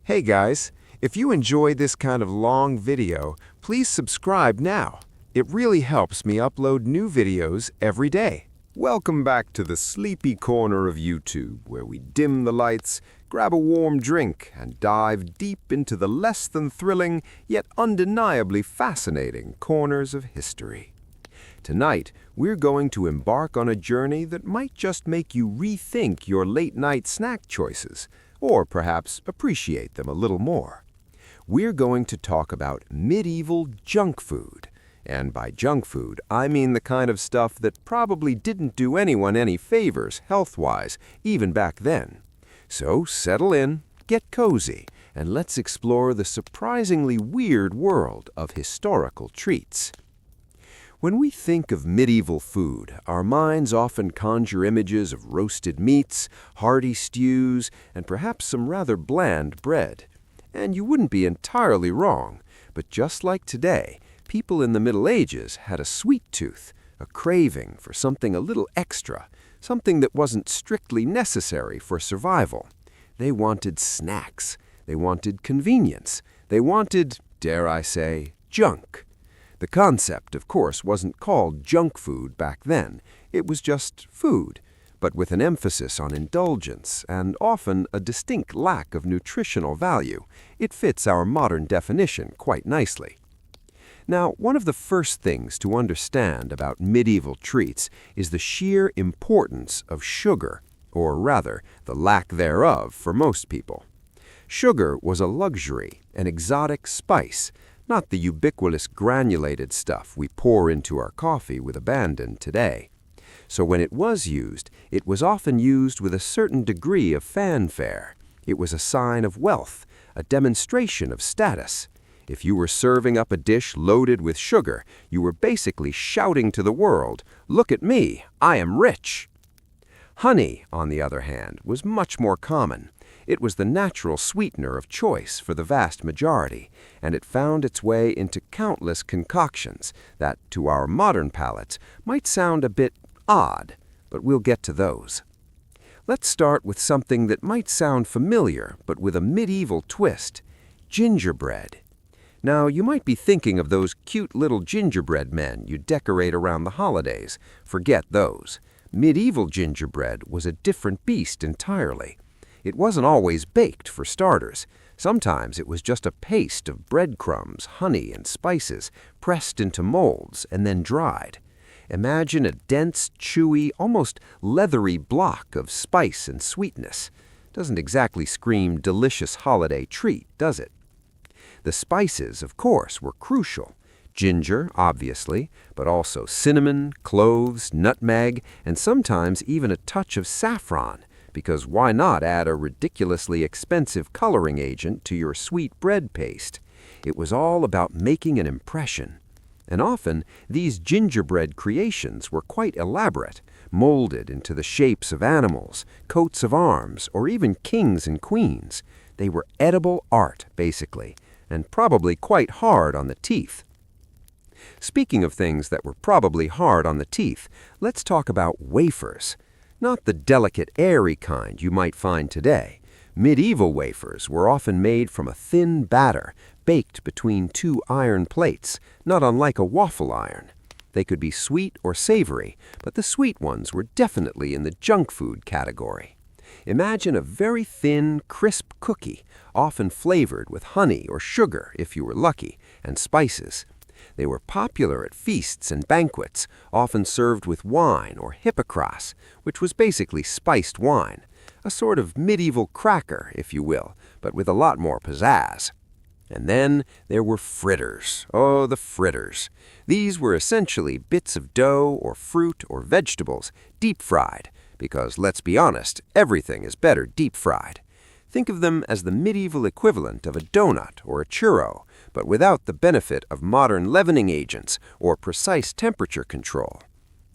Hey guys, if you enjoy this kind of long video, please subscribe now. It really helps me upload new videos every day. Welcome back to the sleepy corner of YouTube, where we dim the lights, grab a warm drink, and dive deep into the less than thrilling, yet undeniably fascinating corners of history. Tonight, we're going to embark on a journey that might just make you rethink your late-night snack choices, or perhaps appreciate them a little more. We're going to talk about medieval junk food. And by junk food, I mean the kind of stuff that probably didn't do anyone any favors health-wise, even back then. So settle in, get cozy, and let's explore the surprisingly weird world of historical treats. When we think of medieval food, our minds often conjure images of roasted meats, hearty stews, and perhaps some rather bland bread. And you wouldn't be entirely wrong, but just like today, people in the Middle Ages had a sweet tooth, a craving for something a little extra, something that wasn't strictly necessary for survival. They wanted snacks. They wanted convenience. They wanted, dare I say, junk. The concept, of course, wasn't called junk food back then. It was just food, but with an emphasis on indulgence and often a distinct lack of nutritional value. It fits our modern definition quite nicely. Now, one of the first things to understand about medieval treats is the sheer importance of sugar, or rather, the lack thereof for most people. Sugar was a luxury, an exotic spice, not the ubiquitous granulated stuff we pour into our coffee with abandon today. So when it was often used with a certain degree of fanfare. It was a sign of wealth, a demonstration of status. If you were serving up a dish loaded with sugar, you were basically shouting to the world, "Look at me, I am rich." Honey, on the other hand, was much more common. It was the natural sweetener of choice for the vast majority, and it found its way into countless concoctions that, to our modern palates, might sound a bit odd, but we'll get to those. Let's start with something that might sound familiar, but with a medieval twist: gingerbread. Now, you might be thinking of those cute little gingerbread men you decorate around the holidays. Forget those. Medieval gingerbread was a different beast entirely. It wasn't always baked, for starters. Sometimes it was just a paste of breadcrumbs, honey, and spices pressed into molds and then dried. Imagine a dense, chewy, almost leathery block of spice and sweetness. Doesn't exactly scream delicious holiday treat, does it? The spices, of course, were crucial. Ginger, obviously, but also cinnamon, cloves, nutmeg, and sometimes even a touch of saffron, because why not add a ridiculously expensive coloring agent to your sweet bread paste? It was all about making an impression. And often, these gingerbread creations were quite elaborate, molded into the shapes of animals, coats of arms, or even kings and queens. They were edible art, basically, and probably quite hard on the teeth. Speaking of things that were probably hard on the teeth, let's talk about wafers. Not the delicate, airy kind you might find today. Medieval wafers were often made from a thin batter, baked between two iron plates, not unlike a waffle iron. They could be sweet or savory, but the sweet ones were definitely in the junk food category. Imagine a very thin, crisp cookie, often flavored with honey or sugar, if you were lucky, and spices. They were popular at feasts and banquets, often served with wine or hippocras, which was basically spiced wine, a sort of medieval cracker, if you will, but with a lot more pizzazz. And then there were fritters. Oh, the fritters. These were essentially bits of dough or fruit or vegetables, deep-fried, because, let's be honest, everything is better deep-fried. Think of them as the medieval equivalent of a donut or a churro, but without the benefit of modern leavening agents or precise temperature control.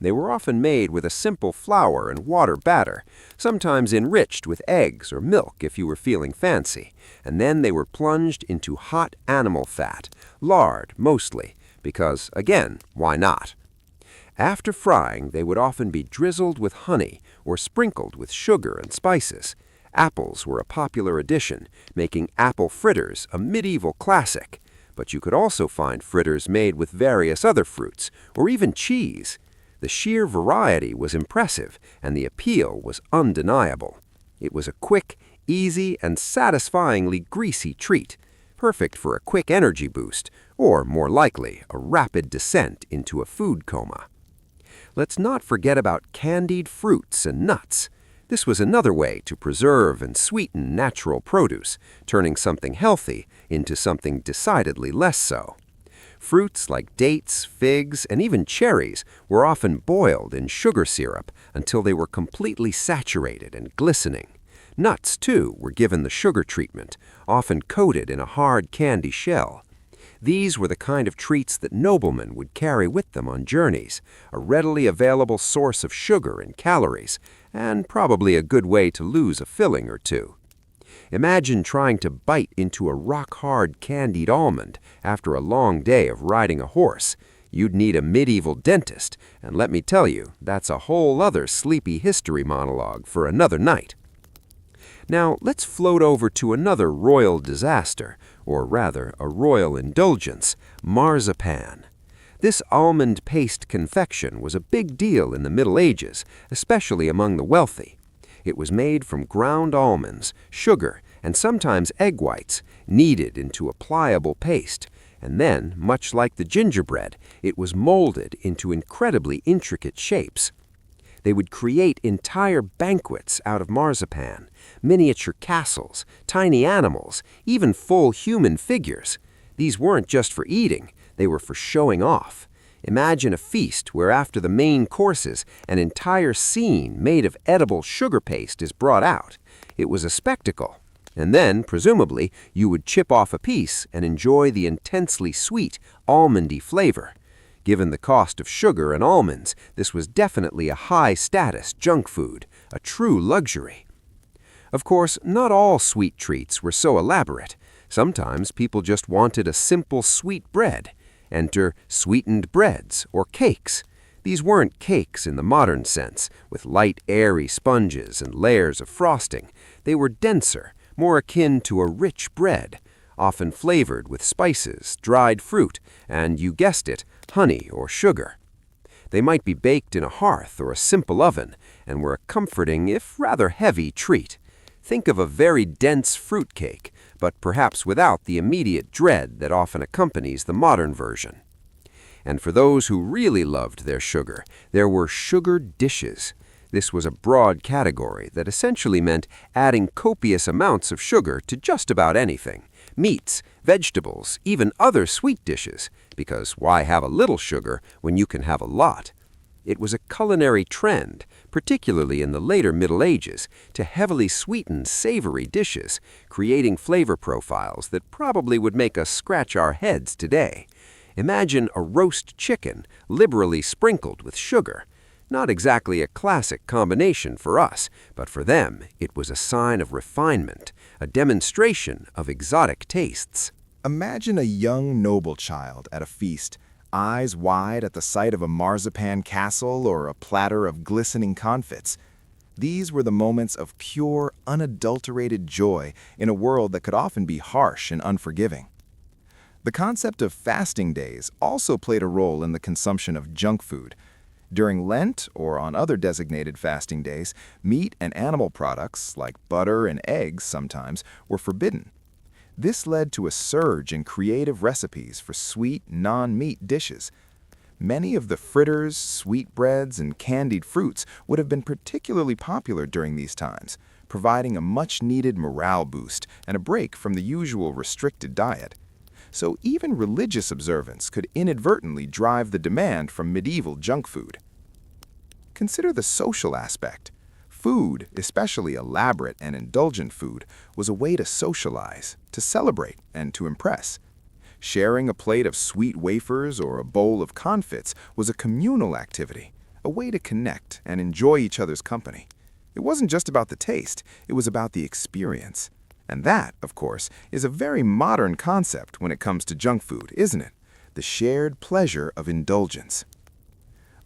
They were often made with a simple flour and water batter, sometimes enriched with eggs or milk if you were feeling fancy, and then they were plunged into hot animal fat, lard mostly, because, again, why not? After frying, they would often be drizzled with honey or sprinkled with sugar and spices. Apples were a popular addition, making apple fritters a medieval classic. But you could also find fritters made with various other fruits, or even cheese. The sheer variety was impressive, and the appeal was undeniable. It was a quick, easy, and satisfyingly greasy treat, perfect for a quick energy boost, or more likely, a rapid descent into a food coma. Let's not forget about candied fruits and nuts. This was another way to preserve and sweeten natural produce, turning something healthy into something decidedly less so. Fruits like dates, figs, and even cherries were often boiled in sugar syrup until they were completely saturated and glistening. Nuts, too, were given the sugar treatment, often coated in a hard candy shell. These were the kind of treats that noblemen would carry with them on journeys, a readily available source of sugar and calories, and probably a good way to lose a filling or two. Imagine trying to bite into a rock-hard candied almond after a long day of riding a horse. You'd need a medieval dentist, and let me tell you, that's a whole other sleepy history monologue for another night. Now, let's float over to another royal disaster, or rather, a royal indulgence, marzipan. This almond paste confection was a big deal in the Middle Ages, especially among the wealthy. It was made from ground almonds, sugar, and sometimes egg whites, kneaded into a pliable paste, and then, much like the gingerbread, it was molded into incredibly intricate shapes. They would create entire banquets out of marzipan, miniature castles, tiny animals, even full human figures. These weren't just for eating, they were for showing off. Imagine a feast where after the main courses, an entire scene made of edible sugar paste is brought out. It was a spectacle. And then, presumably, you would chip off a piece and enjoy the intensely sweet, almondy flavor. Given the cost of sugar and almonds, this was definitely a high-status junk food, a true luxury. Of course, not all sweet treats were so elaborate. Sometimes people just wanted a simple sweet bread. Enter sweetened breads or cakes. These weren't cakes in the modern sense, with light, airy sponges and layers of frosting. They were denser, more akin to a rich bread, often flavored with spices, dried fruit, and, you guessed it, honey or sugar. They might be baked in a hearth or a simple oven, and were a comforting, if rather heavy, treat. Think of a very dense fruit cake, but perhaps without the immediate dread that often accompanies the modern version. And for those who really loved their sugar, there were sugar dishes. This was a broad category that essentially meant adding copious amounts of sugar to just about anything. Meats, vegetables, even other sweet dishes, because why have a little sugar when you can have a lot? It was a culinary trend, particularly in the later Middle Ages, to heavily sweeten savory dishes, creating flavor profiles that probably would make us scratch our heads today. Imagine a roast chicken liberally sprinkled with sugar. Not exactly a classic combination for us, but for them it was a sign of refinement, a demonstration of exotic tastes. Imagine a young noble child at a feast, eyes wide at the sight of a marzipan castle or a platter of glistening confits. These were the moments of pure, unadulterated joy in a world that could often be harsh and unforgiving. The concept of fasting days also played a role in the consumption of junk food. During Lent, or on other designated fasting days, meat and animal products, like butter and eggs sometimes, were forbidden. This led to a surge in creative recipes for sweet, non-meat dishes. Many of the fritters, sweetbreads, and candied fruits would have been particularly popular during these times, providing a much-needed morale boost and a break from the usual restricted diet. So even religious observance could inadvertently drive the demand from medieval junk food. Consider the social aspect. Food, especially elaborate and indulgent food, was a way to socialize, to celebrate, and to impress. Sharing a plate of sweet wafers or a bowl of confits was a communal activity, a way to connect and enjoy each other's company. It wasn't just about the taste, it was about the experience. And that, of course, is a very modern concept when it comes to junk food, isn't it? The shared pleasure of indulgence.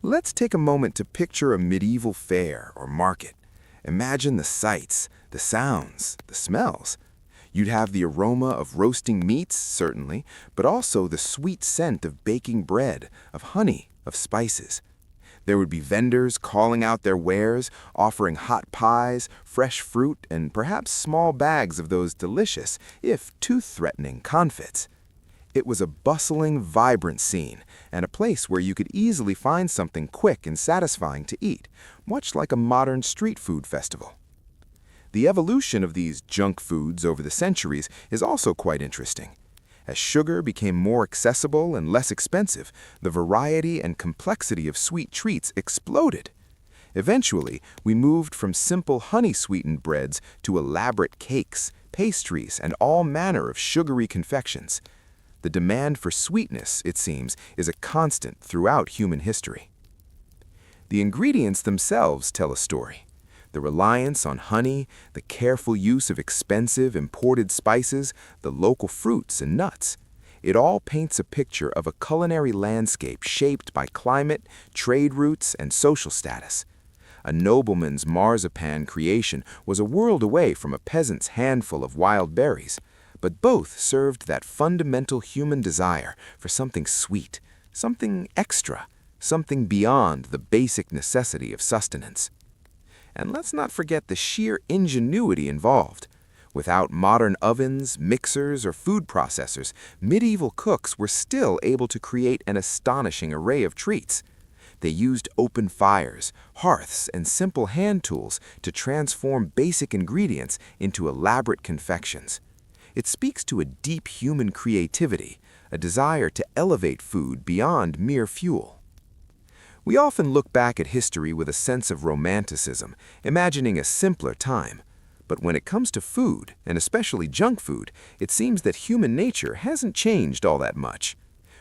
Let's take a moment to picture a medieval fair or market. Imagine the sights, the sounds, the smells. You'd have the aroma of roasting meats, certainly, but also the sweet scent of baking bread, of honey, of spices. There would be vendors calling out their wares, offering hot pies, fresh fruit, and perhaps small bags of those delicious, if tooth-threatening, confits. It was a bustling, vibrant scene, and a place where you could easily find something quick and satisfying to eat, much like a modern street food festival. The evolution of these junk foods over the centuries is also quite interesting. As sugar became more accessible and less expensive, the variety and complexity of sweet treats exploded. Eventually, we moved from simple honey-sweetened breads to elaborate cakes, pastries, and all manner of sugary confections. The demand for sweetness, it seems, is a constant throughout human history. The ingredients themselves tell a story. The reliance on honey, the careful use of expensive imported spices, the local fruits and nuts. It all paints a picture of a culinary landscape shaped by climate, trade routes, and social status. A nobleman's marzipan creation was a world away from a peasant's handful of wild berries, but both served that fundamental human desire for something sweet, something extra, something beyond the basic necessity of sustenance. And let's not forget the sheer ingenuity involved. Without modern ovens, mixers, or food processors, medieval cooks were still able to create an astonishing array of treats. They used open fires, hearths, and simple hand tools to transform basic ingredients into elaborate confections. It speaks to a deep human creativity, a desire to elevate food beyond mere fuel. We often look back at history with a sense of romanticism, imagining a simpler time. But when it comes to food, and especially junk food, it seems that human nature hasn't changed all that much.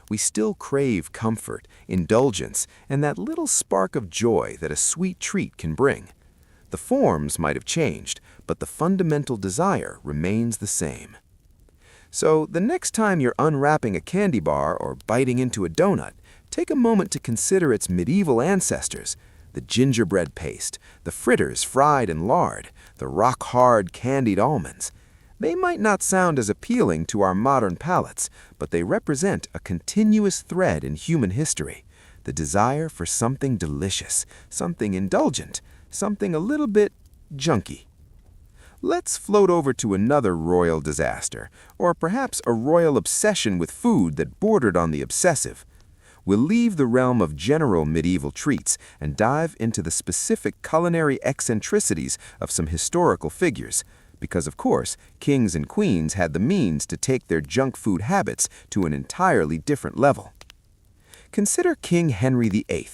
We still crave comfort, indulgence, and that little spark of joy that a sweet treat can bring. The forms might have changed, but the fundamental desire remains the same. So, the next time you're unwrapping a candy bar or biting into a donut, take a moment to consider its medieval ancestors, the gingerbread paste, the fritters fried in lard, the rock-hard candied almonds. They might not sound as appealing to our modern palates, but they represent a continuous thread in human history, the desire for something delicious, something indulgent, something a little bit junky. Let's float over to another royal disaster, or perhaps a royal obsession with food that bordered on the obsessive. We'll leave the realm of general medieval treats and dive into the specific culinary eccentricities of some historical figures, because of course, kings and queens had the means to take their junk food habits to an entirely different level. Consider King Henry VIII.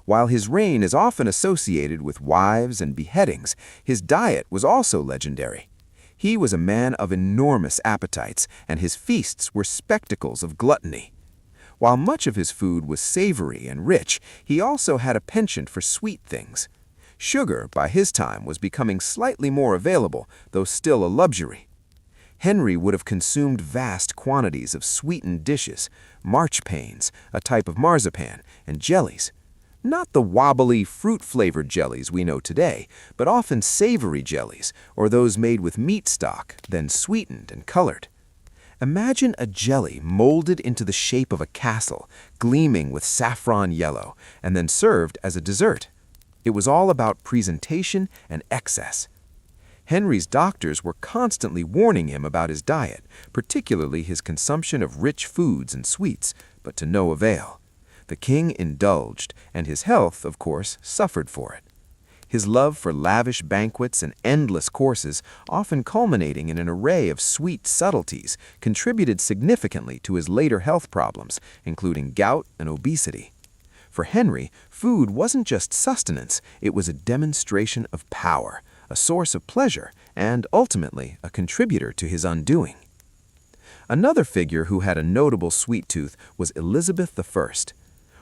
While his reign is often associated with wives and beheadings, his diet was also legendary. He was a man of enormous appetites, and his feasts were spectacles of gluttony. While much of his food was savory and rich, he also had a penchant for sweet things. Sugar, by his time, was becoming slightly more available, though still a luxury. Henry would have consumed vast quantities of sweetened dishes, marchpanes, a type of marzipan, and jellies. Not the wobbly, fruit-flavored jellies we know today, but often savory jellies, or those made with meat stock, then sweetened and colored. Imagine a jelly molded into the shape of a castle, gleaming with saffron yellow, and then served as a dessert. It was all about presentation and excess. Henry's doctors were constantly warning him about his diet, particularly his consumption of rich foods and sweets, but to no avail. The king indulged, and his health, of course, suffered for it. His love for lavish banquets and endless courses, often culminating in an array of sweet subtleties, contributed significantly to his later health problems, including gout and obesity. For Henry, food wasn't just sustenance, it was a demonstration of power, a source of pleasure, and ultimately a contributor to his undoing. Another figure who had a notable sweet tooth was Elizabeth I.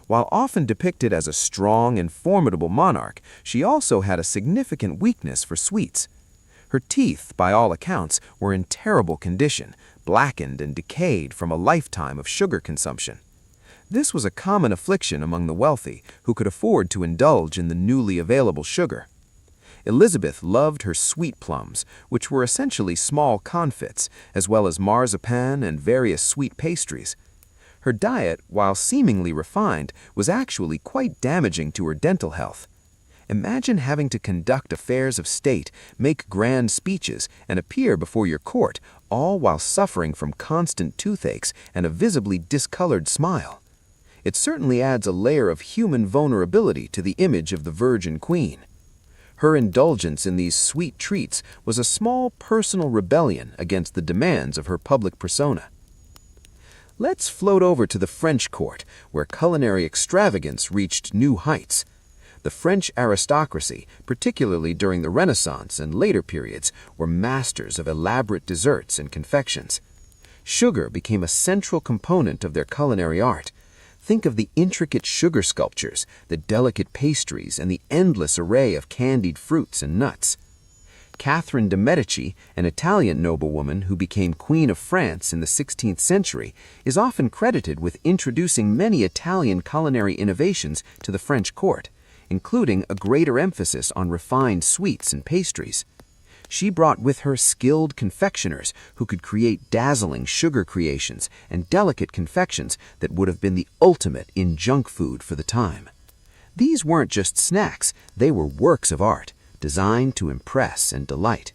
While often depicted as a strong and formidable monarch, she also had a significant weakness for sweets. Her teeth, by all accounts, were in terrible condition, blackened and decayed from a lifetime of sugar consumption. This was a common affliction among the wealthy, who could afford to indulge in the newly available sugar. Elizabeth loved her sweet plums, which were essentially small confits, as well as marzipan and various sweet pastries. Her diet, while seemingly refined, was actually quite damaging to her dental health. Imagine having to conduct affairs of state, make grand speeches, and appear before your court, all while suffering from constant toothaches and a visibly discolored smile. It certainly adds a layer of human vulnerability to the image of the Virgin Queen. Her indulgence in these sweet treats was a small personal rebellion against the demands of her public persona. Let's float over to the French court, where culinary extravagance reached new heights. The French aristocracy, particularly during the Renaissance and later periods, were masters of elaborate desserts and confections. Sugar became a central component of their culinary art. Think of the intricate sugar sculptures, the delicate pastries, and the endless array of candied fruits and nuts. Catherine de' Medici, an Italian noblewoman who became Queen of France in the 16th century, is often credited with introducing many Italian culinary innovations to the French court, including a greater emphasis on refined sweets and pastries. She brought with her skilled confectioners who could create dazzling sugar creations and delicate confections that would have been the ultimate in junk food for the time. These weren't just snacks, they were works of art, designed to impress and delight.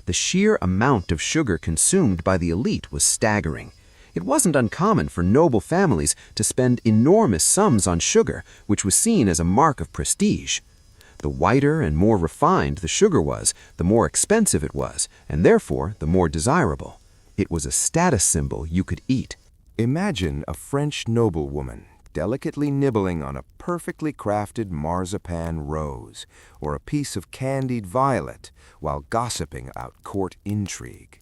The sheer amount of sugar consumed by the elite was staggering. It wasn't uncommon for noble families to spend enormous sums on sugar, which was seen as a mark of prestige. The whiter and more refined the sugar was, the more expensive it was, and therefore the more desirable. It was a status symbol you could eat. Imagine a French noblewoman delicately nibbling on a perfectly crafted marzipan rose or a piece of candied violet while gossiping about court intrigue.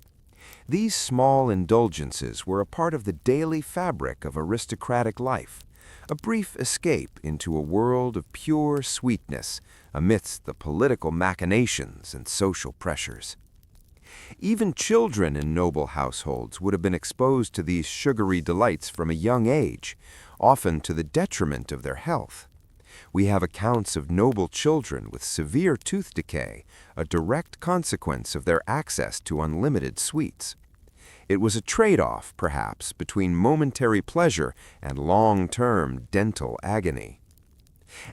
These small indulgences were a part of the daily fabric of aristocratic life, a brief escape into a world of pure sweetness amidst the political machinations and social pressures. Even children in noble households would have been exposed to these sugary delights from a young age, often to the detriment of their health. We have accounts of noble children with severe tooth decay, a direct consequence of their access to unlimited sweets. It was a trade-off, perhaps, between momentary pleasure and long-term dental agony.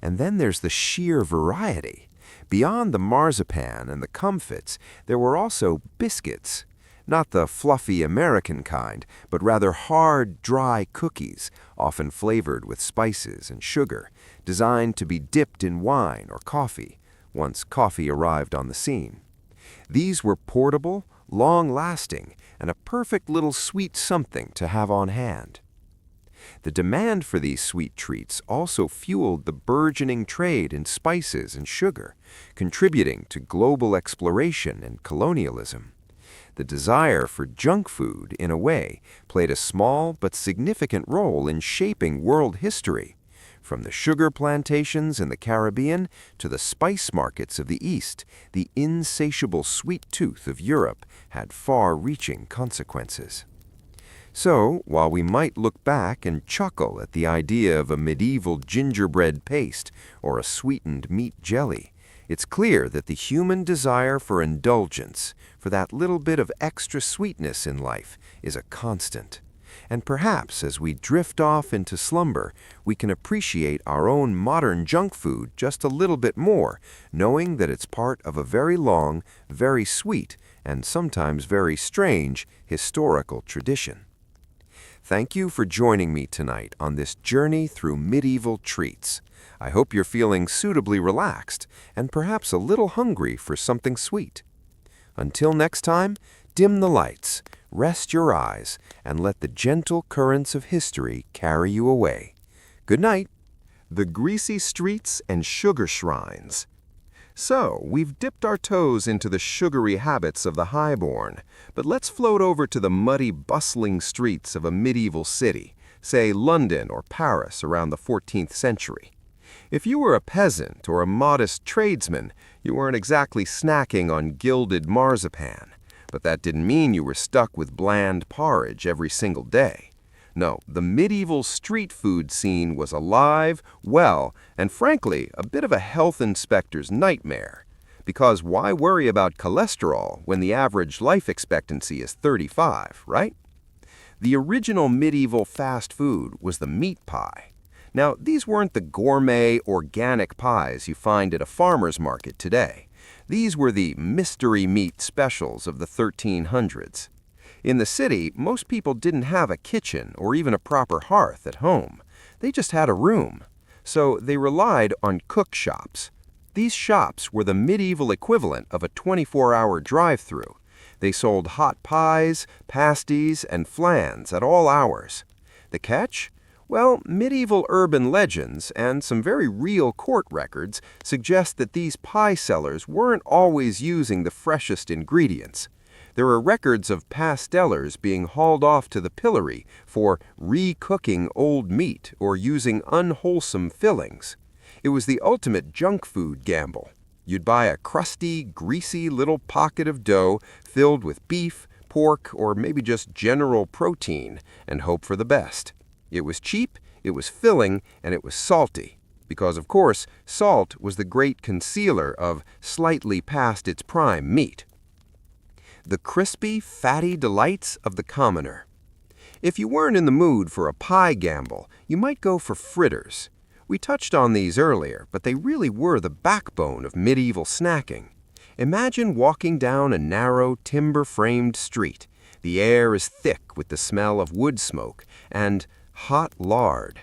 And then there's the sheer variety. Beyond the marzipan and the comfits, there were also biscuits. Not the fluffy American kind, but rather hard, dry cookies, often flavored with spices and sugar, designed to be dipped in wine or coffee, once coffee arrived on the scene. These were portable, long-lasting, and a perfect little sweet something to have on hand. The demand for these sweet treats also fueled the burgeoning trade in spices and sugar, contributing to global exploration and colonialism. The desire for junk food, in a way, played a small but significant role in shaping world history. From the sugar plantations in the Caribbean to the spice markets of the East, the insatiable sweet tooth of Europe had far-reaching consequences. So, while we might look back and chuckle at the idea of a medieval gingerbread paste or a sweetened meat jelly, it's clear that the human desire for indulgence, for that little bit of extra sweetness in life, is a constant. And perhaps as we drift off into slumber, we can appreciate our own modern junk food just a little bit more, knowing that it's part of a very long, very sweet, and sometimes very strange historical tradition. Thank you for joining me tonight on this journey through medieval treats. I hope you're feeling suitably relaxed and perhaps a little hungry for something sweet. Until next time, dim the lights, rest your eyes, and let the gentle currents of history carry you away. Good night. The greasy streets and sugar shrines. So, we've dipped our toes into the sugary habits of the highborn, but let's float over to the muddy, bustling streets of a medieval city, say London or Paris around the 14th century. If you were a peasant or a modest tradesman, you weren't exactly snacking on gilded marzipan, but that didn't mean you were stuck with bland porridge every single day. No, the medieval street food scene was alive, well, and frankly, a bit of a health inspector's nightmare. Because why worry about cholesterol when the average life expectancy is 35, right? The original medieval fast food was the meat pie. Now, these weren't the gourmet, organic pies you find at a farmer's market today. These were the mystery meat specials of the 1300s. In the city, most people didn't have a kitchen or even a proper hearth at home. They just had a room. So they relied on cook shops. These shops were the medieval equivalent of a 24-hour drive-through. They sold hot pies, pasties, and flans at all hours. The catch? Well, medieval urban legends and some very real court records suggest that these pie sellers weren't always using the freshest ingredients. There are records of pastellers being hauled off to the pillory for re-cooking old meat or using unwholesome fillings. It was the ultimate junk food gamble. You'd buy a crusty, greasy little pocket of dough filled with beef, pork, or maybe just general protein and hope for the best. It was cheap, it was filling, and it was salty. Because, of course, salt was the great concealer of slightly past its prime meat. The crispy, fatty delights of the commoner. If you weren't in the mood for a pie gamble, you might go for fritters. We touched on these earlier, but they really were the backbone of medieval snacking. Imagine walking down a narrow, timber-framed street. The air is thick with the smell of wood smoke and hot lard.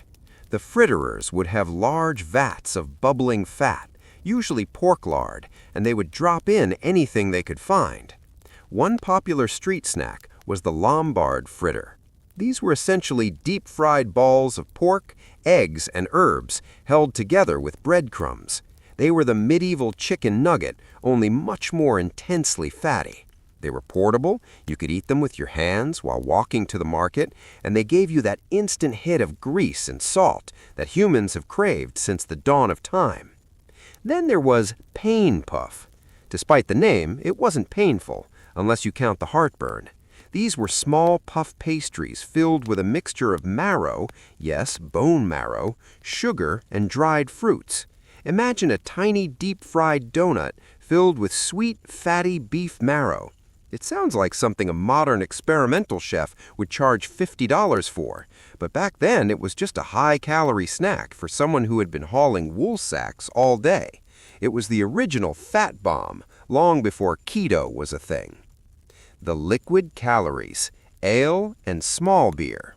The fritterers would have large vats of bubbling fat, usually pork lard, and they would drop in anything they could find. One popular street snack was the Lombard fritter. These were essentially deep-fried balls of pork, eggs, and herbs held together with breadcrumbs. They were the medieval chicken nugget, only much more intensely fatty. They were portable, you could eat them with your hands while walking to the market, and they gave you that instant hit of grease and salt that humans have craved since the dawn of time. Then there was pain puff. Despite the name, it wasn't painful, unless you count the heartburn. These were small puff pastries filled with a mixture of marrow, yes, bone marrow, sugar, and dried fruits. Imagine a tiny deep-fried donut filled with sweet, fatty beef marrow. It sounds like something a modern experimental chef would charge $50 for, but back then it was just a high-calorie snack for someone who had been hauling wool sacks all day. It was the original fat bomb, long before keto was a thing. The liquid calories, ale and small beer.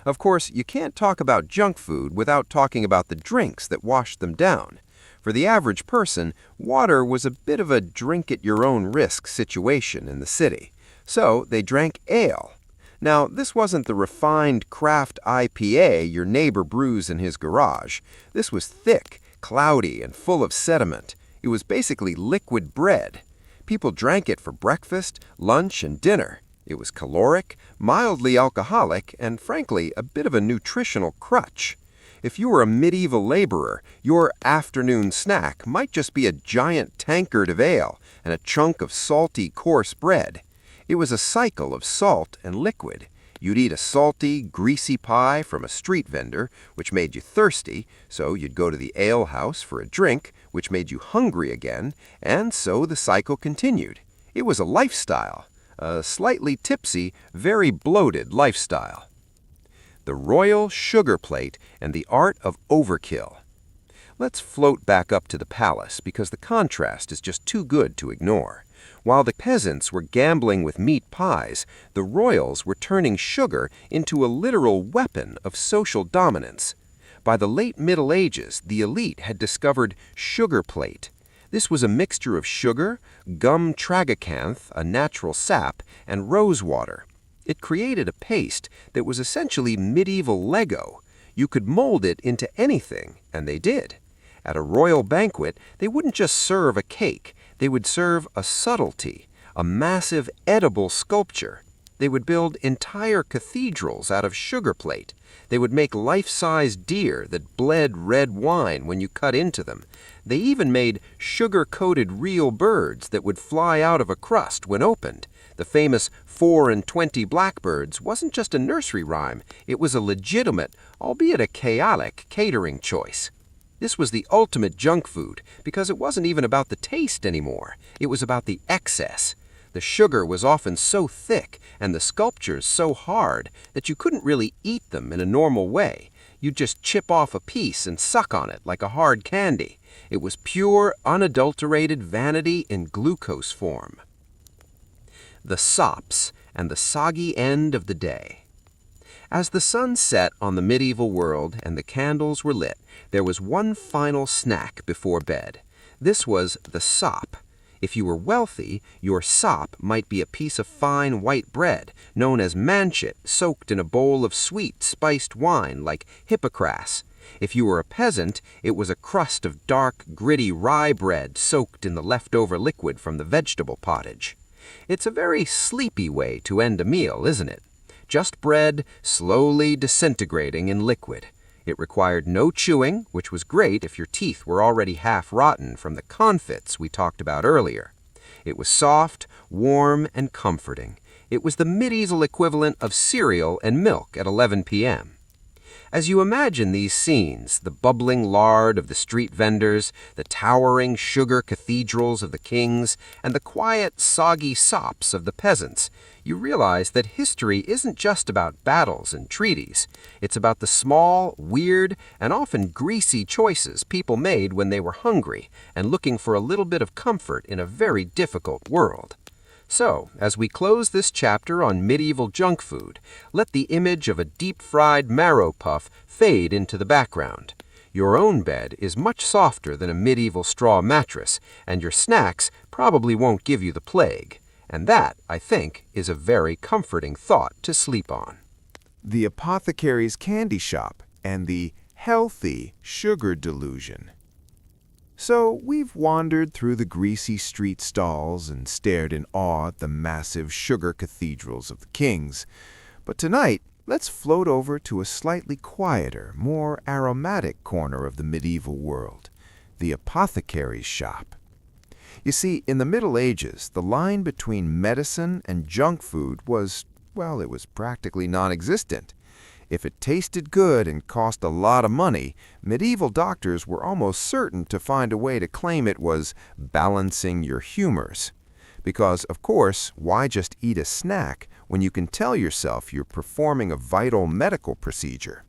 Of course, you can't talk about junk food without talking about the drinks that washed them down. For the average person, water was a bit of a drink-at-your-own-risk situation in the city. So they drank ale. Now, this wasn't the refined craft IPA your neighbor brews in his garage. This was thick, cloudy, and full of sediment. It was basically liquid bread. People drank it for breakfast, lunch, and dinner. It was caloric, mildly alcoholic, and frankly, a bit of a nutritional crutch. If you were a medieval laborer, your afternoon snack might just be a giant tankard of ale and a chunk of salty, coarse bread. It was a cycle of salt and liquid. You'd eat a salty, greasy pie from a street vendor, which made you thirsty, so you'd go to the ale house for a drink, which made you hungry again, and so the cycle continued. It was a lifestyle, a slightly tipsy, very bloated lifestyle. The royal sugar plate and the art of overkill. Let's float back up to the palace because the contrast is just too good to ignore. While the peasants were gambling with meat pies, the royals were turning sugar into a literal weapon of social dominance. By the late Middle Ages, the elite had discovered sugar plate. This was a mixture of sugar, gum tragacanth, a natural sap, and rosewater. It created a paste that was essentially medieval Lego. You could mold it into anything, and they did. At a royal banquet, they wouldn't just serve a cake. They would serve a subtlety, a massive edible sculpture. They would build entire cathedrals out of sugar plate. They would make life-size deer that bled red wine when you cut into them. They even made sugar-coated real birds that would fly out of a crust when opened. The famous 4 and 20 blackbirds wasn't just a nursery rhyme. It was a legitimate, albeit a chaotic, catering choice. This was the ultimate junk food because it wasn't even about the taste anymore. It was about the excess. The sugar was often so thick and the sculptures so hard that you couldn't really eat them in a normal way. You'd just chip off a piece and suck on it like a hard candy. It was pure, unadulterated vanity in glucose form. The sops and the soggy end of the day. As the sun set on the medieval world and the candles were lit, there was one final snack before bed. This was the sop. If you were wealthy, your sop might be a piece of fine white bread, known as manchet, soaked in a bowl of sweet, spiced wine like hippocras. If you were a peasant, it was a crust of dark, gritty rye bread soaked in the leftover liquid from the vegetable pottage. It's a very sleepy way to end a meal, isn't it? Just bread slowly disintegrating in liquid. It required no chewing, which was great if your teeth were already half rotten from the confits we talked about earlier. It was soft, warm, and comforting. It was the medieval equivalent of cereal and milk at 11 p.m. As you imagine these scenes, the bubbling lard of the street vendors, the towering sugar cathedrals of the kings, and the quiet, soggy sops of the peasants, you realize that history isn't just about battles and treaties. It's about the small, weird, and often greasy choices people made when they were hungry and looking for a little bit of comfort in a very difficult world. So, as we close this chapter on medieval junk food, let the image of a deep-fried marrow puff fade into the background. Your own bed is much softer than a medieval straw mattress, and your snacks probably won't give you the plague. And that, I think, is a very comforting thought to sleep on. The apothecary's candy shop and the healthy sugar delusion. So we've wandered through the greasy street stalls and stared in awe at the massive sugar cathedrals of the kings. But tonight, let's float over to a slightly quieter, more aromatic corner of the medieval world, the apothecary's shop. You see, in the Middle Ages, the line between medicine and junk food was, well, it was practically non-existent. If it tasted good and cost a lot of money, medieval doctors were almost certain to find a way to claim it was balancing your humors. Because, of course, why just eat a snack when you can tell yourself you're performing a vital medical procedure?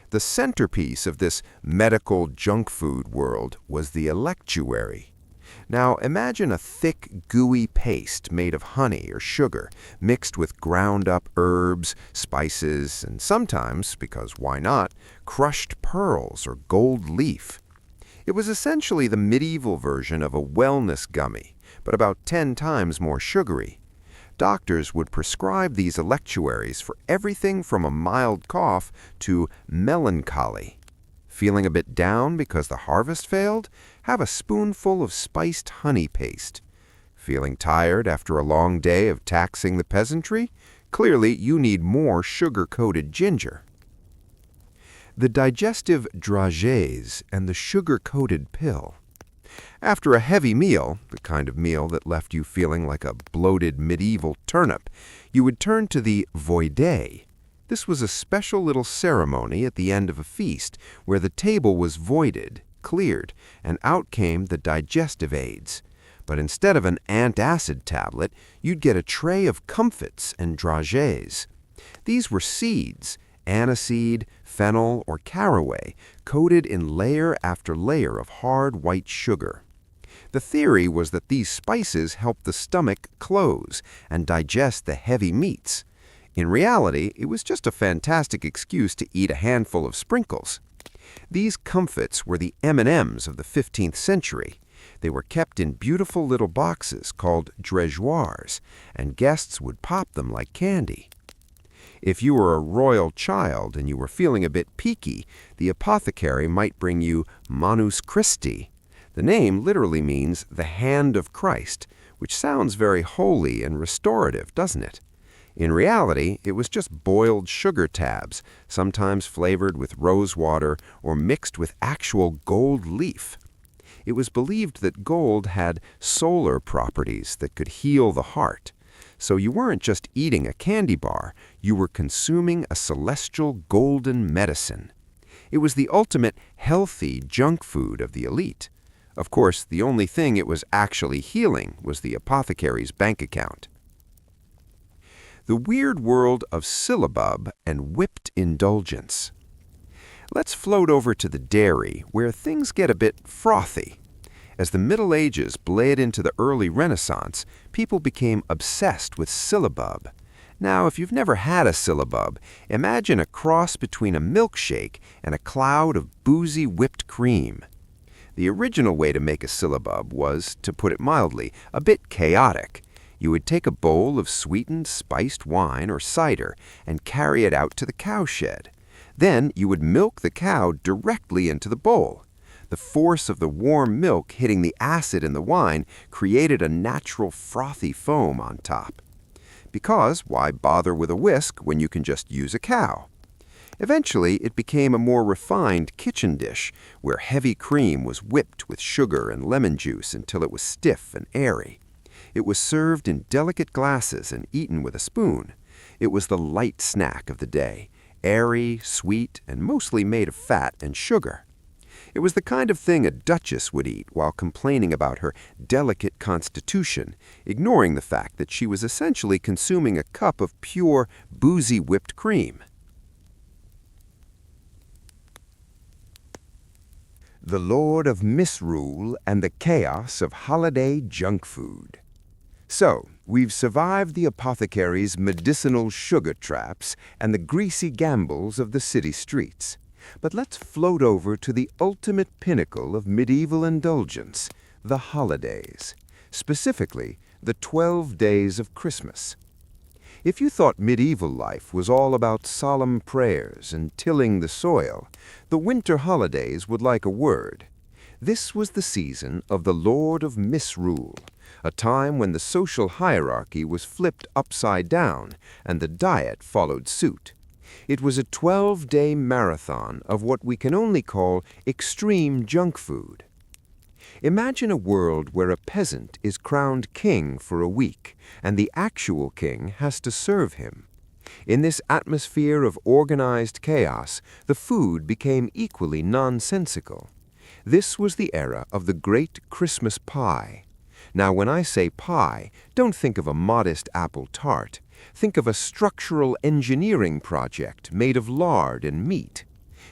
The centerpiece of this medical junk food world was the electuary. Now, imagine a thick, gooey paste made of honey or sugar, mixed with ground-up herbs, spices, and sometimes, because why not, crushed pearls or gold leaf. It was essentially the medieval version of a wellness gummy, but about 10 times more sugary. Doctors would prescribe these electuaries for everything from a mild cough to melancholy. Feeling a bit down because the harvest failed? Have a spoonful of spiced honey paste. Feeling tired after a long day of taxing the peasantry? Clearly, you need more sugar-coated ginger. The digestive dragées and the sugar-coated pill. After a heavy meal, the kind of meal that left you feeling like a bloated medieval turnip, you would turn to the voidée. This was a special little ceremony at the end of a feast where the table was voided, cleared, and out came the digestive aids. But instead of an antacid tablet, you'd get a tray of comfits and dragées. These were seeds, aniseed, fennel, or caraway, coated in layer after layer of hard white sugar. The theory was that these spices helped the stomach close and digest the heavy meats. In reality, it was just a fantastic excuse to eat a handful of sprinkles. These comfits were the M&Ms of the 15th century. They were kept in beautiful little boxes called dressoirs, and guests would pop them like candy. If you were a royal child and you were feeling a bit peaky, the apothecary might bring you Manus Christi. The name literally means the hand of Christ, which sounds very holy and restorative, doesn't it? In reality, it was just boiled sugar tabs, sometimes flavored with rose water or mixed with actual gold leaf. It was believed that gold had solar properties that could heal the heart. So you weren't just eating a candy bar, you were consuming a celestial golden medicine. It was the ultimate healthy junk food of the elite. Of course, the only thing it was actually healing was the apothecary's bank account. The weird world of syllabub and whipped indulgence. Let's float over to the dairy, where things get a bit frothy. As the Middle Ages bled into the early Renaissance, people became obsessed with syllabub. Now, if you've never had a syllabub, imagine a cross between a milkshake and a cloud of boozy whipped cream. The original way to make a syllabub was, to put it mildly, a bit chaotic. You would take a bowl of sweetened, spiced wine or cider and carry it out to the cowshed. Then you would milk the cow directly into the bowl. The force of the warm milk hitting the acid in the wine created a natural frothy foam on top. Because why bother with a whisk when you can just use a cow? Eventually, it became a more refined kitchen dish where heavy cream was whipped with sugar and lemon juice until it was stiff and airy. It was served in delicate glasses and eaten with a spoon. It was the light snack of the day, airy, sweet, and mostly made of fat and sugar. It was the kind of thing a duchess would eat while complaining about her delicate constitution, ignoring the fact that she was essentially consuming a cup of pure, boozy whipped cream. The Lord of Misrule and the Chaos of Holiday Junk Food. So, we've survived the apothecary's medicinal sugar traps and the greasy gambles of the city streets. But let's float over to the ultimate pinnacle of medieval indulgence, the holidays. Specifically, the 12 days of Christmas. If you thought medieval life was all about solemn prayers and tilling the soil, the winter holidays would like a word. This was the season of the Lord of Misrule, a time when the social hierarchy was flipped upside down and the diet followed suit. It was a 12-day marathon of what we can only call extreme junk food. Imagine a world where a peasant is crowned king for a week, and the actual king has to serve him. In this atmosphere of organized chaos, the food became equally nonsensical. This was the era of the great Christmas pie. Now, when I say pie, don't think of a modest apple tart. Think of a structural engineering project made of lard and meat.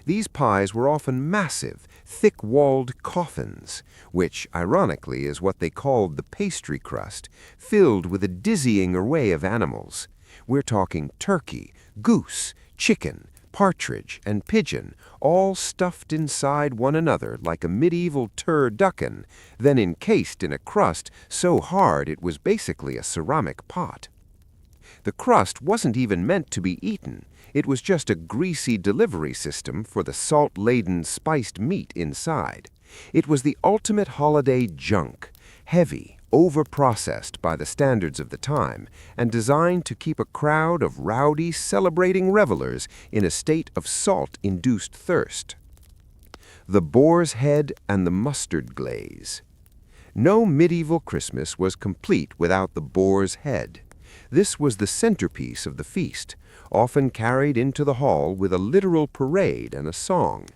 These pies were often massive, thick-walled coffins, which, ironically, is what they called the pastry crust, filled with a dizzying array of animals. We're talking turkey, goose, chicken, partridge, and pigeon, all stuffed inside one another like a medieval turducken, then encased in a crust so hard it was basically a ceramic pot. The crust wasn't even meant to be eaten. It was just a greasy delivery system for the salt-laden spiced meat inside. It was the ultimate holiday junk, heavy, over-processed by the standards of the time, and designed to keep a crowd of rowdy, celebrating revelers in a state of salt-induced thirst. The boar's head and the mustard glaze. No medieval Christmas was complete without the boar's head. This was the centerpiece of the feast, often carried into the hall with a literal parade and a song.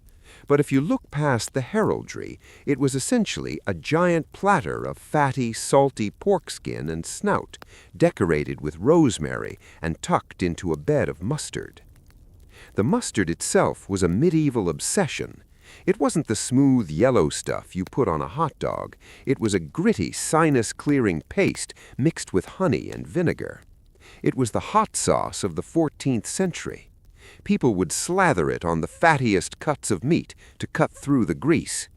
But if you look past the heraldry, it was essentially a giant platter of fatty, salty pork skin and snout, decorated with rosemary and tucked into a bed of mustard. The mustard itself was a medieval obsession. It wasn't the smooth yellow stuff you put on a hot dog. It was a gritty, sinus-clearing paste mixed with honey and vinegar. It was the hot sauce of the 14th century. People would slather it on the fattiest cuts of meat to cut through the grease.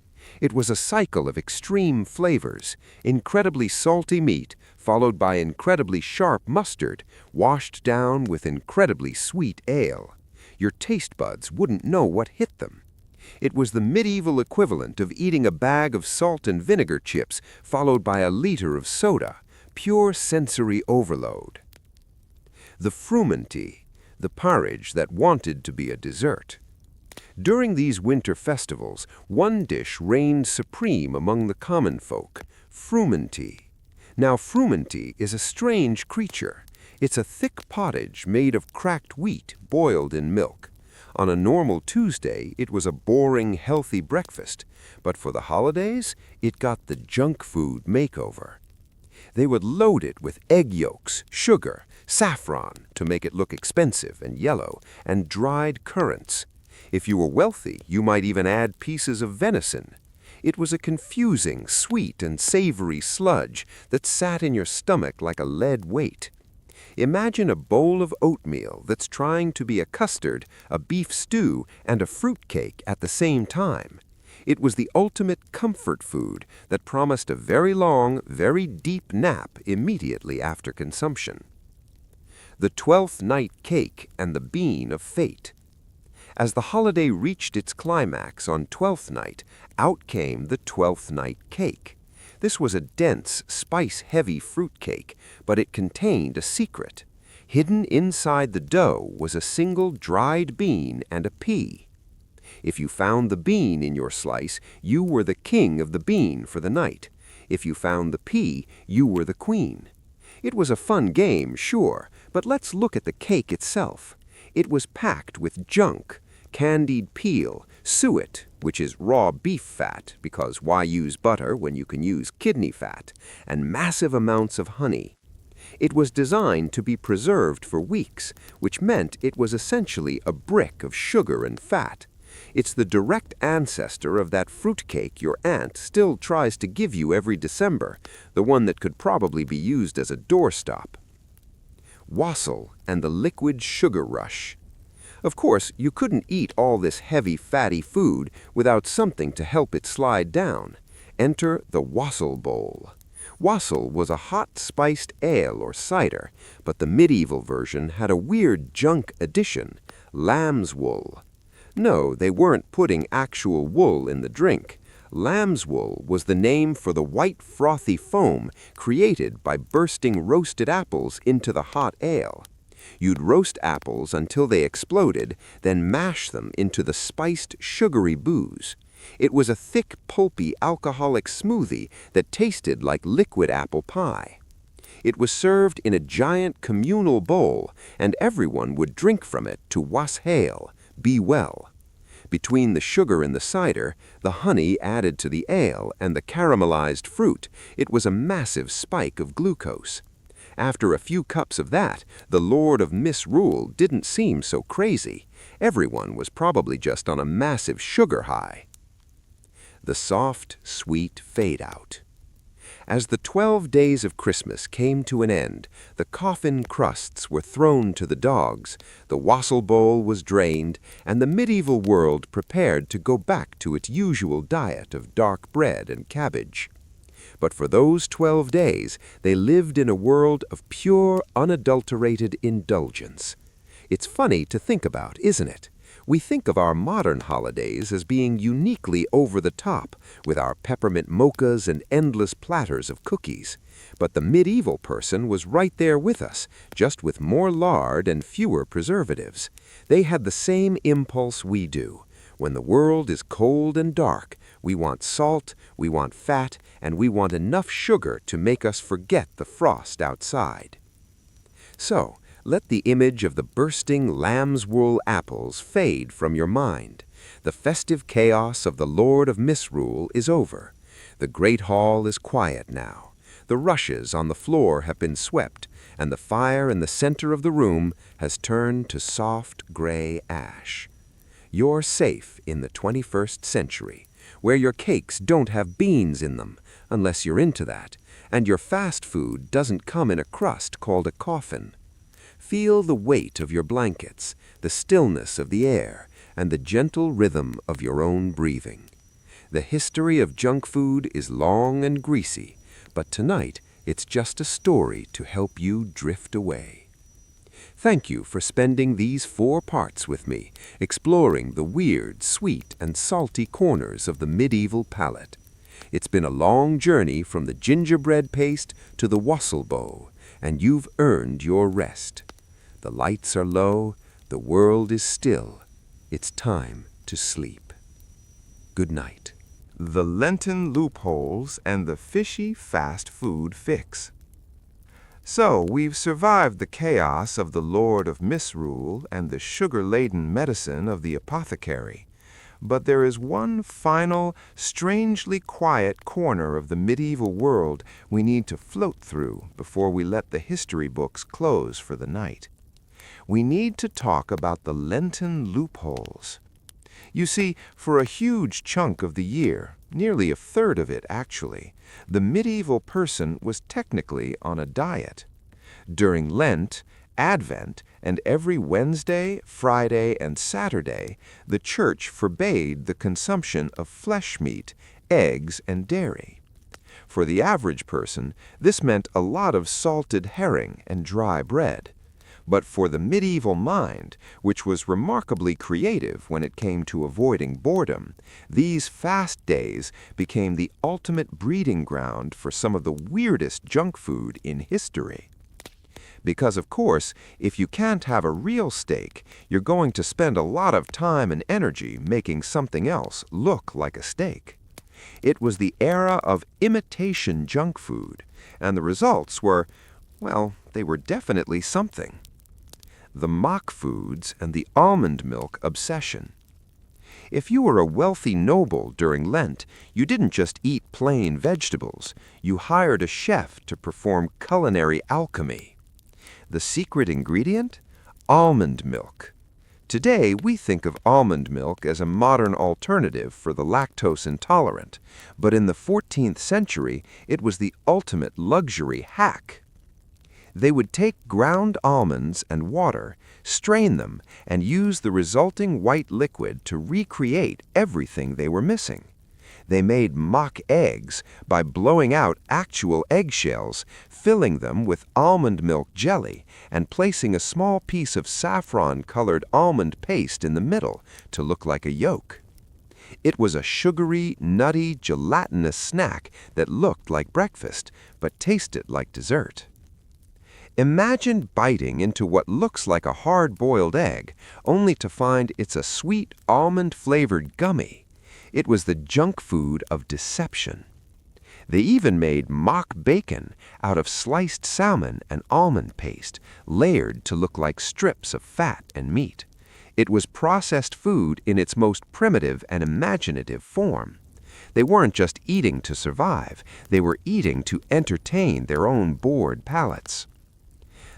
It was a cycle of extreme flavors, incredibly salty meat followed by incredibly sharp mustard, washed down with incredibly sweet ale. Your taste buds wouldn't know what hit them. It was the medieval equivalent of eating a bag of salt and vinegar chips followed by a liter of soda, pure sensory overload. The frumenty, the porridge that wanted to be a dessert. During these winter festivals, one dish reigned supreme among the common folk, frumenty. Now, frumenty is a strange creature. It's a thick pottage made of cracked wheat boiled in milk. On a normal Tuesday, it was a boring, healthy breakfast, but for the holidays, it got the junk food makeover. They would load it with egg yolks, sugar, saffron to make it look expensive and yellow, and dried currants. If you were wealthy, you might even add pieces of venison. It was a confusing, sweet, and savory sludge that sat in your stomach like a lead weight. Imagine a bowl of oatmeal that's trying to be a custard, a beef stew, and a fruit cake at the same time. It was the ultimate comfort food that promised a very long, very deep nap immediately after consumption. The 12th night cake and the bean of fate. As the holiday reached its climax on 12th night, out came the 12th night cake. This was a dense, spice-heavy fruit cake, but it contained a secret. Hidden inside the dough was a single dried bean and a pea. If you found the bean in your slice, you were the king of the bean for the night. If you found the pea, you were the queen. It was a fun game, sure, but let's look at the cake itself. It was packed with junk, candied peel, suet, which is raw beef fat, because why use butter when you can use kidney fat, and massive amounts of honey. It was designed to be preserved for weeks, which meant it was essentially a brick of sugar and fat. It's the direct ancestor of that fruitcake your aunt still tries to give you every December, the one that could probably be used as a doorstop. Wassail and the liquid sugar rush. Of course, you couldn't eat all this heavy, fatty food without something to help it slide down. Enter the wassail bowl. Wassail was a hot spiced ale or cider, but the medieval version had a weird junk addition, lamb's wool. No, they weren't putting actual wool in the drink. Lamb's wool was the name for the white frothy foam created by bursting roasted apples into the hot ale. You'd roast apples until they exploded, then mash them into the spiced, sugary booze. It was a thick, pulpy, alcoholic smoothie that tasted like liquid apple pie. It was served in a giant communal bowl, and everyone would drink from it to wassail, be well. Between the sugar in the cider, the honey added to the ale, and the caramelized fruit, it was a massive spike of glucose. After a few cups of that, the Lord of Misrule didn't seem so crazy. Everyone was probably just on a massive sugar high. The soft, sweet fade-out. As the 12 days of Christmas came to an end, the coffin crusts were thrown to the dogs, the wassail bowl was drained, and the medieval world prepared to go back to its usual diet of dark bread and cabbage. But for those 12 days, they lived in a world of pure, unadulterated indulgence. It's funny to think about, isn't it? We think of our modern holidays as being uniquely over the top, with our peppermint mochas and endless platters of cookies. But the medieval person was right there with us, just with more lard and fewer preservatives. They had the same impulse we do. When the world is cold and dark, we want salt, we want fat, and we want enough sugar to make us forget the frost outside. So, let the image of the bursting lamb's wool apples fade from your mind. The festive chaos of the Lord of Misrule is over. The great hall is quiet now. The rushes on the floor have been swept, and the fire in the center of the room has turned to soft gray ash. You're safe in the 21st century, where your cakes don't have beans in them, unless you're into that, and your fast food doesn't come in a crust called a coffin. Feel the weight of your blankets, the stillness of the air, and the gentle rhythm of your own breathing. The history of junk food is long and greasy, but tonight it's just a story to help you drift away. Thank you for spending these 4 parts with me, exploring the weird, sweet, and salty corners of the medieval palate. It's been a long journey from the gingerbread paste to the wassail bowl, and you've earned your rest. The lights are low, the world is still. It's time to sleep. Good night. The Lenten loopholes and the fishy fast food fix. So, we've survived the chaos of the Lord of Misrule and the sugar-laden medicine of the apothecary. But there is one final, strangely quiet corner of the medieval world we need to float through before we let the history books close for the night. We need to talk about the Lenten loopholes. You see, for a huge chunk of the year, nearly a third of it actually, the medieval person was technically on a diet. During Lent, Advent, and every Wednesday, Friday, and Saturday, the Church forbade the consumption of flesh meat, eggs, and dairy. For the average person, this meant a lot of salted herring and dry bread. But for the medieval mind, which was remarkably creative when it came to avoiding boredom, these fast days became the ultimate breeding ground for some of the weirdest junk food in history. Because, of course, if you can't have a real steak, you're going to spend a lot of time and energy making something else look like a steak. It was the era of imitation junk food, and the results were, well, they were definitely something. The mock foods and the almond milk obsession. If you were a wealthy noble during Lent, you didn't just eat plain vegetables. You hired a chef to perform culinary alchemy. The secret ingredient? Almond milk. Today, we think of almond milk as a modern alternative for the lactose intolerant, but in the 14th century, it was the ultimate luxury hack. They would take ground almonds and water, strain them, and use the resulting white liquid to recreate everything they were missing. They made mock eggs by blowing out actual eggshells, filling them with almond milk jelly, and placing a small piece of saffron-colored almond paste in the middle to look like a yolk. It was a sugary, nutty, gelatinous snack that looked like breakfast, but tasted like dessert. Imagine biting into what looks like a hard-boiled egg, only to find it's a sweet, almond-flavored gummy. It was the junk food of deception. They even made mock bacon out of sliced salmon and almond paste, layered to look like strips of fat and meat. It was processed food in its most primitive and imaginative form. They weren't just eating to survive, they were eating to entertain their own bored palates.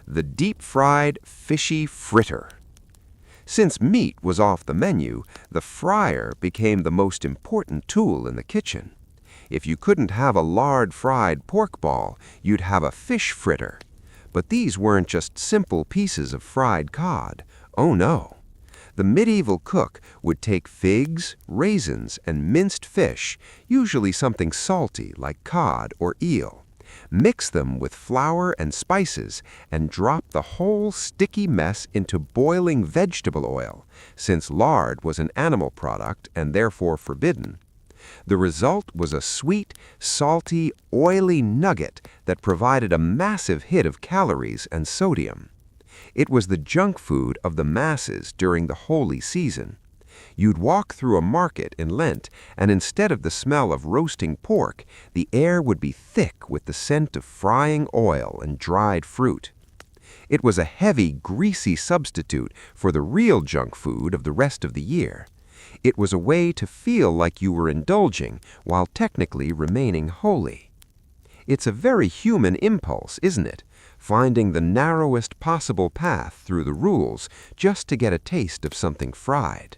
The deep-fried fishy fritter. Since meat was off the menu, the fryer became the most important tool in the kitchen. If you couldn't have a lard-fried pork ball, you'd have a fish fritter. But these weren't just simple pieces of fried cod. Oh no! The medieval cook would take figs, raisins, and minced fish, usually something salty like cod or eel. Mix them with flour and spices and drop the whole sticky mess into boiling vegetable oil, since lard was an animal product and therefore forbidden. The result was a sweet, salty, oily nugget that provided a massive hit of calories and sodium. It was the junk food of the masses during the holy season. You'd walk through a market in Lent, and instead of the smell of roasting pork, the air would be thick with the scent of frying oil and dried fruit. It was a heavy, greasy substitute for the real junk food of the rest of the year. It was a way to feel like you were indulging while technically remaining holy. It's a very human impulse, isn't it? Finding the narrowest possible path through the rules just to get a taste of something fried.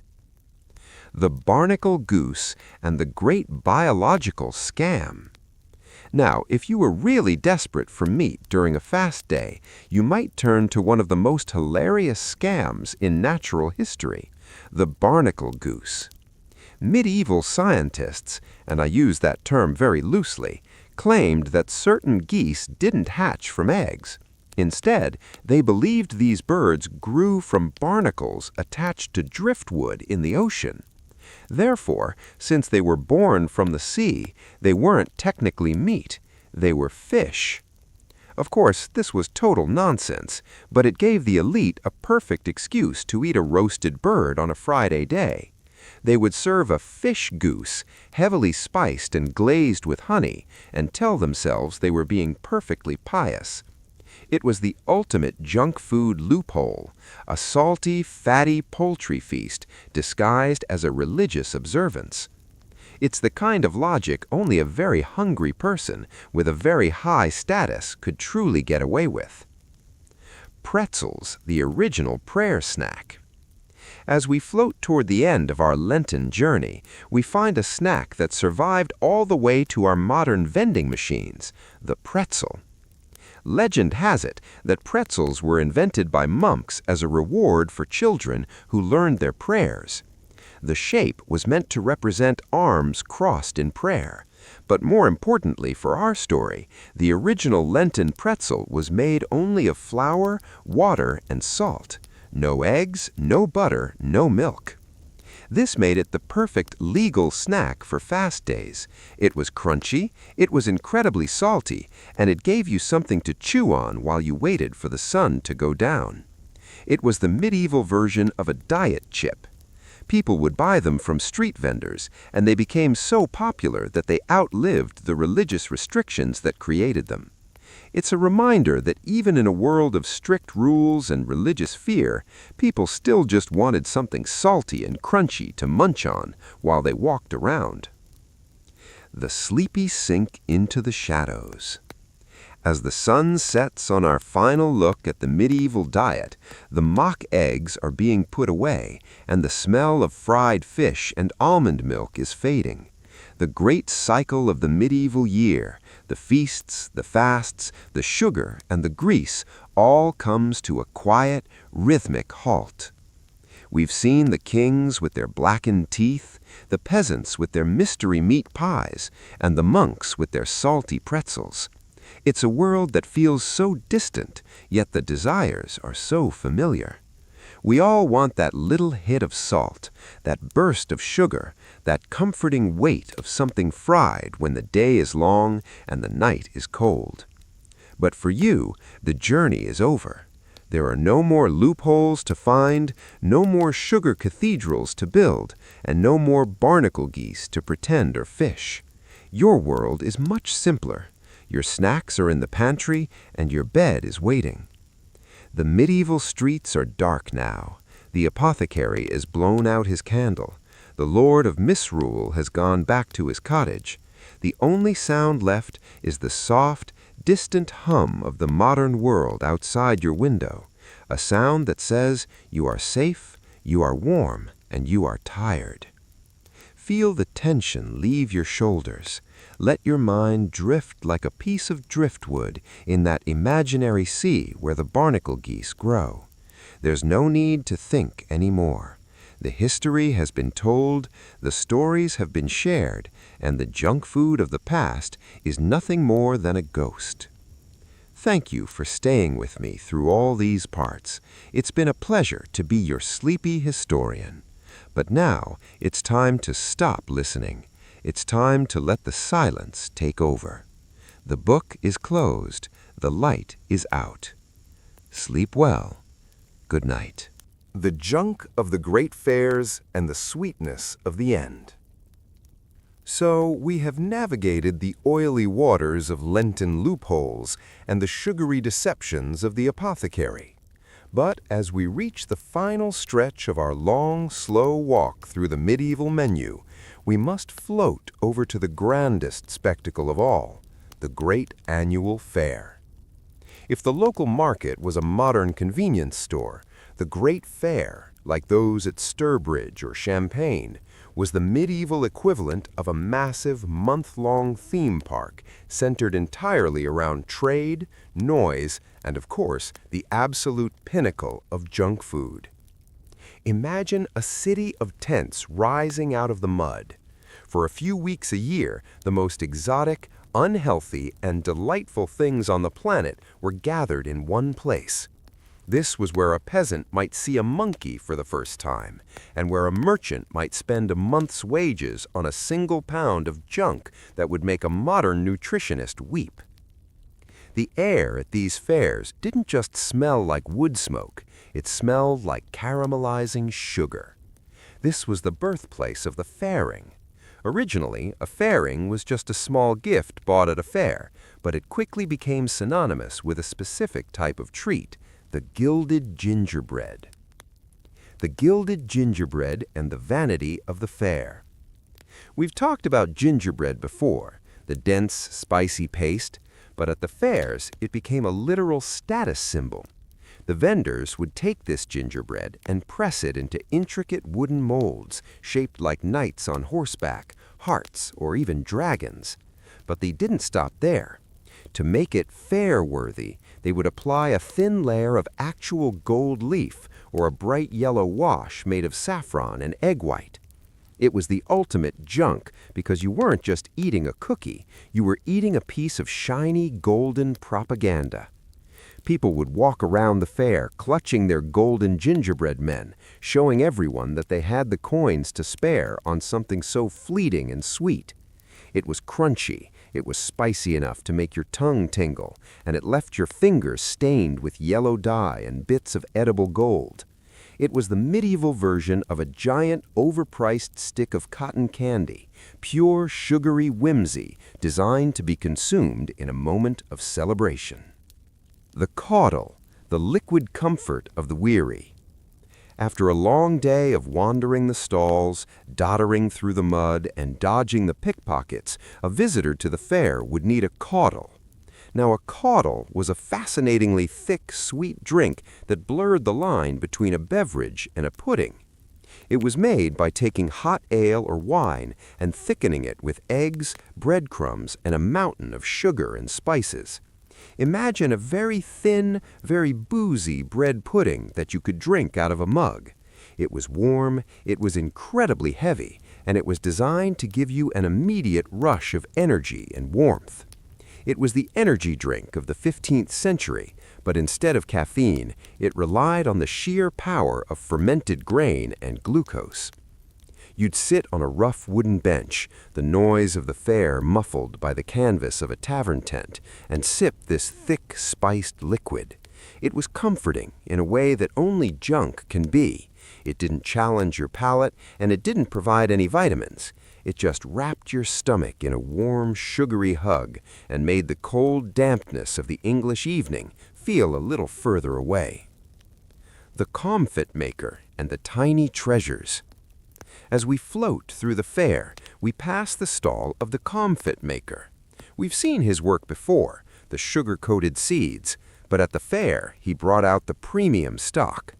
The barnacle goose and the great biological scam. Now, if you were really desperate for meat during a fast day, you might turn to one of the most hilarious scams in natural history, the barnacle goose. Medieval scientists, and I use that term very loosely, claimed that certain geese didn't hatch from eggs. Instead, they believed these birds grew from barnacles attached to driftwood in the ocean. Therefore, since they were born from the sea, they weren't technically meat, they were fish. Of course, this was total nonsense, but it gave the elite a perfect excuse to eat a roasted bird on a Friday day. They would serve a fish goose, heavily spiced and glazed with honey, and tell themselves they were being perfectly pious. It was the ultimate junk food loophole, a salty, fatty poultry feast disguised as a religious observance. It's the kind of logic only a very hungry person with a very high status could truly get away with. Pretzels, the original prayer snack. As we float toward the end of our Lenten journey, we find a snack that survived all the way to our modern vending machines, the pretzel. Legend has it that pretzels were invented by monks as a reward for children who learned their prayers. The shape was meant to represent arms crossed in prayer. But more importantly for our story, the original Lenten pretzel was made only of flour, water, and salt. No eggs, no butter, no milk. This made it the perfect legal snack for fast days. It was crunchy, it was incredibly salty, and it gave you something to chew on while you waited for the sun to go down. It was the medieval version of a diet chip. People would buy them from street vendors, and they became so popular that they outlived the religious restrictions that created them. It's a reminder that even in a world of strict rules and religious fear, people still just wanted something salty and crunchy to munch on while they walked around. The sleepy sink into the shadows. As the sun sets on our final look at the medieval diet, the mock eggs are being put away, and the smell of fried fish and almond milk is fading. The great cycle of the medieval year, the feasts, the fasts, the sugar, and the grease, all comes to a quiet, rhythmic halt. We've seen the kings with their blackened teeth, the peasants with their mystery meat pies, and the monks with their salty pretzels. It's a world that feels so distant, yet the desires are so familiar. We all want that little hit of salt, that burst of sugar, that comforting weight of something fried when the day is long and the night is cold. But for you, the journey is over. There are no more loopholes to find, no more sugar cathedrals to build, and no more barnacle geese to pretend are fish. Your world is much simpler. Your snacks are in the pantry, and your bed is waiting. The medieval streets are dark now. The apothecary has blown out his candle. The lord of misrule has gone back to his cottage. The only sound left is the soft, distant hum of the modern world outside your window, a sound that says you are safe, you are warm, and you are tired. Feel the tension leave your shoulders. Let your mind drift like a piece of driftwood in that imaginary sea where the barnacle geese grow. There's no need to think anymore. The history has been told, the stories have been shared, and the junk food of the past is nothing more than a ghost. Thank you for staying with me through all these parts. It's been a pleasure to be your sleepy historian. But now it's time to stop listening. It's time to let the silence take over. The book is closed. The light is out. Sleep well. Good night. The junk of the great fairs and the sweetness of the end. So we have navigated the oily waters of Lenten loopholes and the sugary deceptions of the apothecary. But as we reach the final stretch of our long, slow walk through the medieval menu, we must float over to the grandest spectacle of all, the great annual fair. If the local market was a modern convenience store, the great fair, like those at Sturbridge or Champaign, was the medieval equivalent of a massive month-long theme park centered entirely around trade, noise, and of course, the absolute pinnacle of junk food. Imagine a city of tents rising out of the mud. For a few weeks a year, the most exotic, unhealthy, and delightful things on the planet were gathered in one place. This was where a peasant might see a monkey for the first time, and where a merchant might spend a month's wages on a single pound of junk that would make a modern nutritionist weep. The air at these fairs didn't just smell like wood smoke, it smelled like caramelizing sugar. This was the birthplace of the fairing. Originally, a fairing was just a small gift bought at a fair, but it quickly became synonymous with a specific type of treat, the gilded gingerbread. The gilded gingerbread and the vanity of the fair. We've talked about gingerbread before, the dense, spicy paste, but at the fairs it became a literal status symbol. The vendors would take this gingerbread and press it into intricate wooden molds shaped like knights on horseback, hearts, or even dragons. But they didn't stop there. To make it fair-worthy, they would apply a thin layer of actual gold leaf or a bright yellow wash made of saffron and egg white. It was the ultimate junk because you weren't just eating a cookie, you were eating a piece of shiny golden propaganda. People would walk around the fair clutching their golden gingerbread men, showing everyone that they had the coins to spare on something so fleeting and sweet. It was crunchy, it was spicy enough to make your tongue tingle, and it left your fingers stained with yellow dye and bits of edible gold. It was the medieval version of a giant, overpriced stick of cotton candy, pure, sugary whimsy designed to be consumed in a moment of celebration. The caudle, the liquid comfort of the weary. After a long day of wandering the stalls, doddering through the mud, and dodging the pickpockets, a visitor to the fair would need a caudle. Now, a caudle was a fascinatingly thick, sweet drink that blurred the line between a beverage and a pudding. It was made by taking hot ale or wine and thickening it with eggs, breadcrumbs, and a mountain of sugar and spices. Imagine a very thin, very boozy bread pudding that you could drink out of a mug. It was warm, it was incredibly heavy, and it was designed to give you an immediate rush of energy and warmth. It was the energy drink of the 15th century, but instead of caffeine, it relied on the sheer power of fermented grain and glucose. You'd sit on a rough wooden bench, the noise of the fair muffled by the canvas of a tavern tent, and sip this thick, spiced liquid. It was comforting in a way that only junk can be. It didn't challenge your palate, and it didn't provide any vitamins. It just wrapped your stomach in a warm, sugary hug and made the cold dampness of the English evening feel a little further away. The comfit maker and the tiny treasures. As we float through the fair, we pass the stall of the comfit maker. We've seen his work before, the sugar-coated seeds, but at the fair he brought out the premium stock.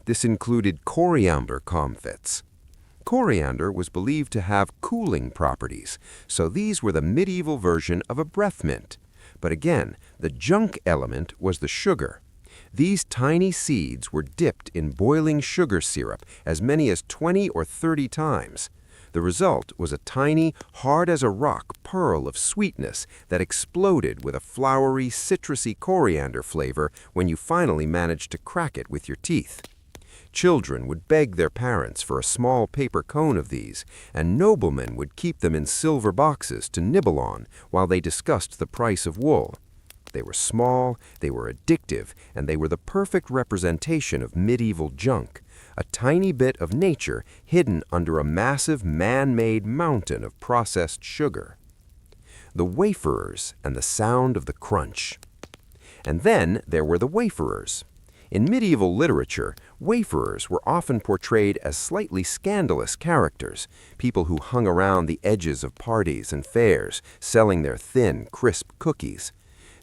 This included coriander comfits. Coriander was believed to have cooling properties, so these were the medieval version of a breath mint. But again, the junk element was the sugar. These tiny seeds were dipped in boiling sugar syrup as many as 20 or 30 times. The result was a tiny, hard-as-a-rock pearl of sweetness that exploded with a flowery, citrusy coriander flavor when you finally managed to crack it with your teeth. Children would beg their parents for a small paper cone of these, and noblemen would keep them in silver boxes to nibble on while they discussed the price of wool. They were small, they were addictive, and they were the perfect representation of medieval junk, a tiny bit of nature hidden under a massive man-made mountain of processed sugar. The waferers and the sound of the crunch. And then there were the waferers. In medieval literature, waferers were often portrayed as slightly scandalous characters, people who hung around the edges of parties and fairs, selling their thin, crisp cookies.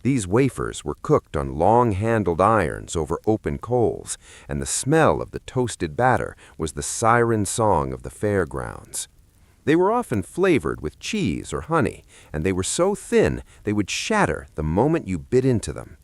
These wafers were cooked on long-handled irons over open coals, and the smell of the toasted batter was the siren song of the fairgrounds. They were often flavored with cheese or honey, and they were so thin they would shatter the moment you bit into them.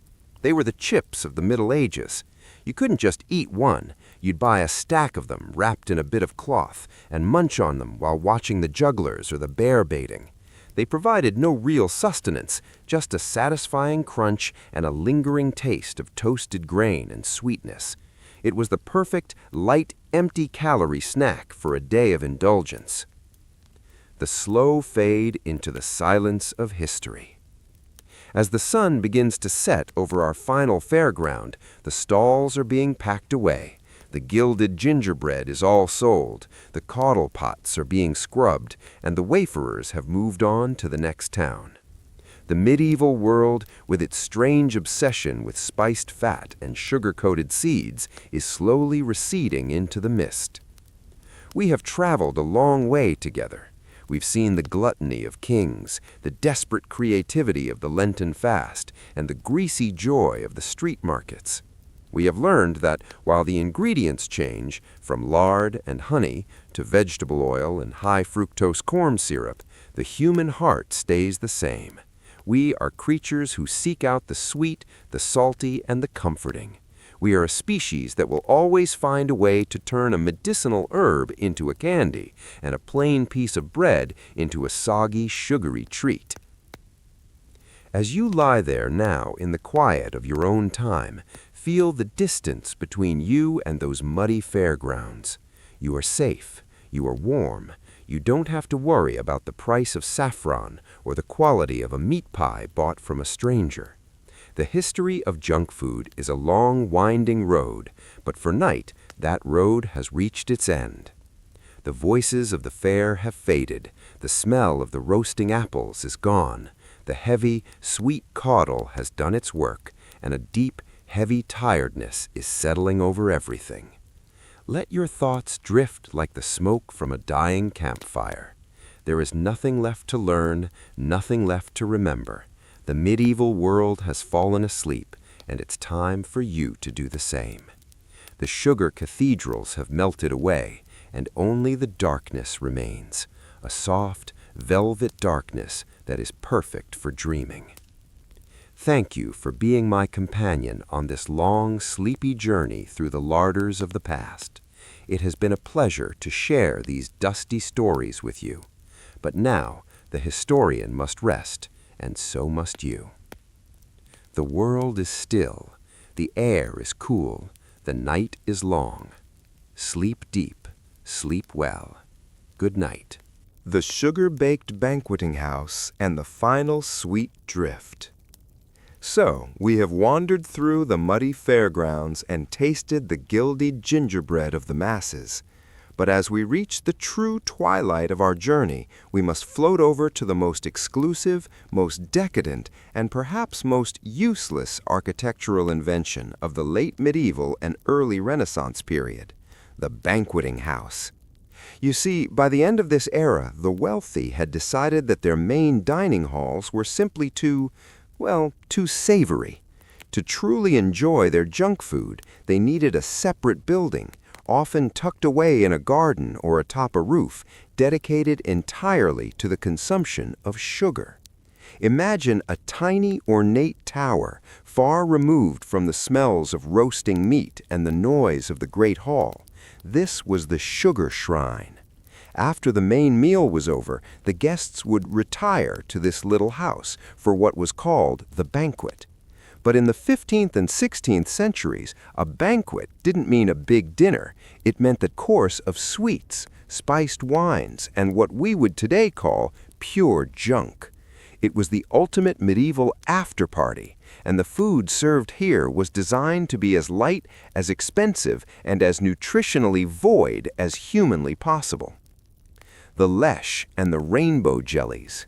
They were the chips of the Middle Ages. You couldn't just eat one. You'd buy a stack of them wrapped in a bit of cloth and munch on them while watching the jugglers or the bear baiting. They provided no real sustenance, just a satisfying crunch and a lingering taste of toasted grain and sweetness. It was the perfect, light, empty-calorie snack for a day of indulgence. The slow fade into the silence of history. As the sun begins to set over our final fairground, the stalls are being packed away. The The gilded gingerbread is all sold, the caudle pots are being scrubbed, and the waferers have moved on to the next town. The medieval world, with its strange obsession with spiced fat and sugar-coated seeds, is slowly receding into the mist. We have traveled a long way together. We've seen the gluttony of kings, the desperate creativity of the Lenten fast, and the greasy joy of the street markets. We have learned that while the ingredients change, from lard and honey to vegetable oil and high-fructose corn syrup, the human heart stays the same. We are creatures who seek out the sweet, the salty, and the comforting. We are a species that will always find a way to turn a medicinal herb into a candy and a plain piece of bread into a soggy, sugary treat. As you lie there now in the quiet of your own time, feel the distance between you and those muddy fairgrounds. You are safe. You are warm. You don't have to worry about the price of saffron or the quality of a meat pie bought from a stranger. The history of junk food is a long, winding road, but for night, that road has reached its end. The voices of the fair have faded. The smell of the roasting apples is gone. The heavy, sweet caudle has done its work, and a deep, heavy tiredness is settling over everything. Let your thoughts drift like the smoke from a dying campfire. There is nothing left to learn, nothing left to remember. The medieval world has fallen asleep, and it's time for you to do the same. The sugar cathedrals have melted away, and only the darkness remains, a soft, velvet darkness that is perfect for dreaming. Thank you for being my companion on this long, sleepy journey through the larders of the past. It has been a pleasure to share these dusty stories with you. But now the historian must rest, and so must you. The world is still, the air is cool, the night is long. Sleep deep, sleep well. Good night. The sugar-baked banqueting house and the final sweet drift. So, we have wandered through the muddy fairgrounds and tasted the gilded gingerbread of the masses. But as we reach the true twilight of our journey, we must float over to the most exclusive, most decadent, and perhaps most useless architectural invention of the late medieval and early Renaissance period, the banqueting house. You see, by the end of this era, the wealthy had decided that their main dining halls were simply too savory. To truly enjoy their junk food, they needed a separate building, often tucked away in a garden or atop a roof, dedicated entirely to the consumption of sugar. Imagine a tiny, ornate tower, far removed from the smells of roasting meat and the noise of the great hall. This was the sugar shrine. After the main meal was over, the guests would retire to this little house for what was called the banquet. But in the 15th and 16th centuries, a banquet didn't mean a big dinner. It meant the course of sweets, spiced wines, and what we would today call pure junk. It was the ultimate medieval after-party, and the food served here was designed to be as light, as expensive, and as nutritionally void as humanly possible. The leche and the rainbow jellies.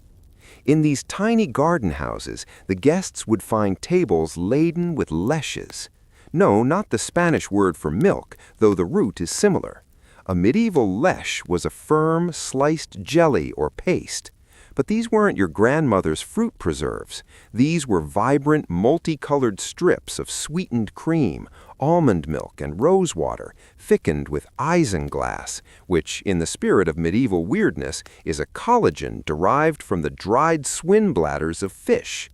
In these tiny garden houses, the guests would find tables laden with leches. No, not the Spanish word for milk, though the root is similar. A medieval leche was a firm, sliced jelly or paste. But these weren't your grandmother's fruit preserves. These were vibrant, multicolored strips of sweetened cream, almond milk, and rose water, thickened with isinglass, which, in the spirit of medieval weirdness, is a collagen derived from the dried swim bladders of fish.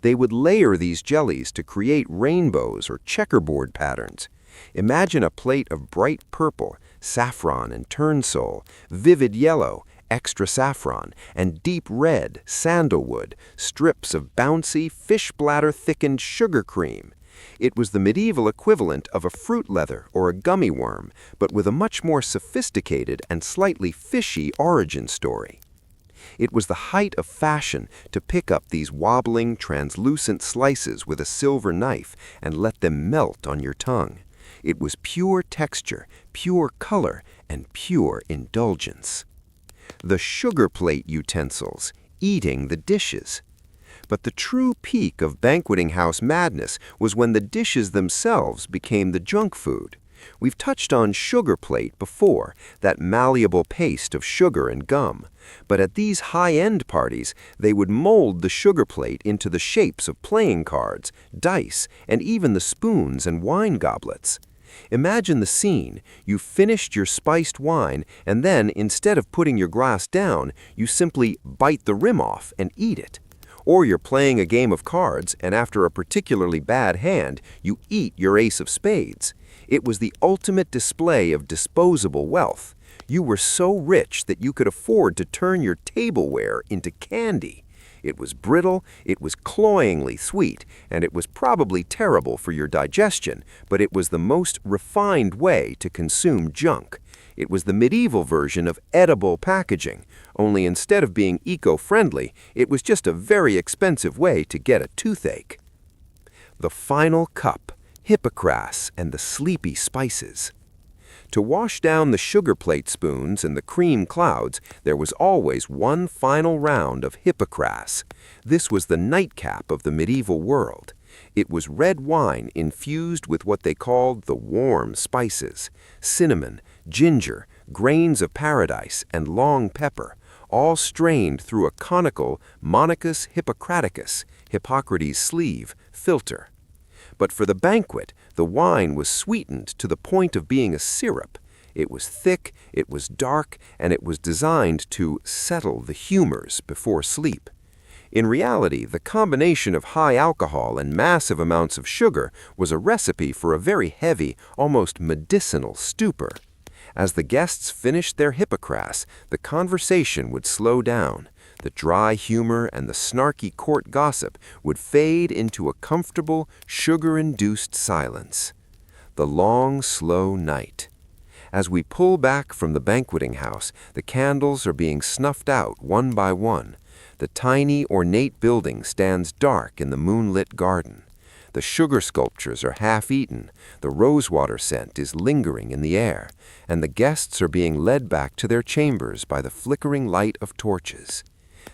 They would layer these jellies to create rainbows or checkerboard patterns. Imagine a plate of bright purple, saffron and turnsole, vivid yellow, extra saffron, and deep red, sandalwood, strips of bouncy, fish bladder-thickened sugar cream. It was the medieval equivalent of a fruit leather or a gummy worm, but with a much more sophisticated and slightly fishy origin story. It was the height of fashion to pick up these wobbling, translucent slices with a silver knife and let them melt on your tongue. It was pure texture, pure color, and pure indulgence. The sugar plate utensils, eating the dishes. But the true peak of banqueting house madness was when the dishes themselves became the junk food. We've touched on sugar plate before, that malleable paste of sugar and gum. But at these high-end parties, they would mold the sugar plate into the shapes of playing cards, dice, and even the spoons and wine goblets. Imagine the scene. You finished your spiced wine, and then, instead of putting your glass down, you simply bite the rim off and eat it. Or you're playing a game of cards, and after a particularly bad hand, you eat your ace of spades. It was the ultimate display of disposable wealth. You were so rich that you could afford to turn your tableware into candy. It was brittle, it was cloyingly sweet, and it was probably terrible for your digestion, but it was the most refined way to consume junk. It was the medieval version of edible packaging, only instead of being eco-friendly, it was just a very expensive way to get a toothache. The final cup, Hippocras and the sleepy spices. To wash down the sugar plate spoons and the cream clouds, there was always one final round of Hippocras. This was the nightcap of the medieval world. It was red wine infused with what they called the warm spices, cinnamon, ginger, grains of paradise, and long pepper, all strained through a conical Monicus Hippocraticus, Hippocrates' sleeve, filter. But for the banquet, the wine was sweetened to the point of being a syrup. It was thick, it was dark, and it was designed to settle the humors before sleep. In reality, the combination of high alcohol and massive amounts of sugar was a recipe for a very heavy, almost medicinal stupor. As the guests finished their Hippocras, the conversation would slow down. The dry humor and the snarky court gossip would fade into a comfortable, sugar-induced silence. The long, slow night. As we pull back from the banqueting house, the candles are being snuffed out one by one. The tiny, ornate building stands dark in the moonlit garden. The sugar sculptures are half-eaten, the rosewater scent is lingering in the air, and the guests are being led back to their chambers by the flickering light of torches.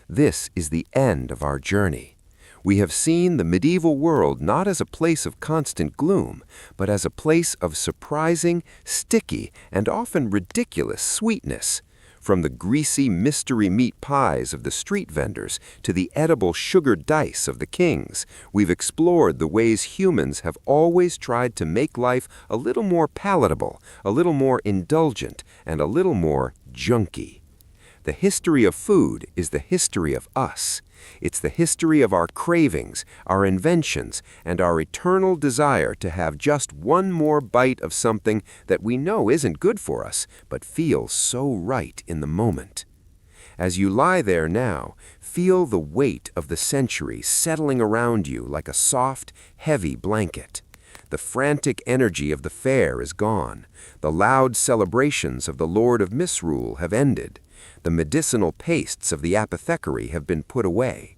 This is the end of our journey. We have seen the medieval world not as a place of constant gloom, but as a place of surprising, sticky, and often ridiculous sweetness. From the greasy mystery meat pies of the street vendors to the edible sugar dice of the kings, we've explored the ways humans have always tried to make life a little more palatable, a little more indulgent, and a little more junky. The history of food is the history of us. It's the history of our cravings, our inventions, and our eternal desire to have just one more bite of something that we know isn't good for us, but feels so right in the moment. As you lie there now, feel the weight of the centuries settling around you like a soft, heavy blanket. The frantic energy of the fair is gone. The loud celebrations of the Lord of Misrule have ended. The medicinal pastes of the apothecary have been put away.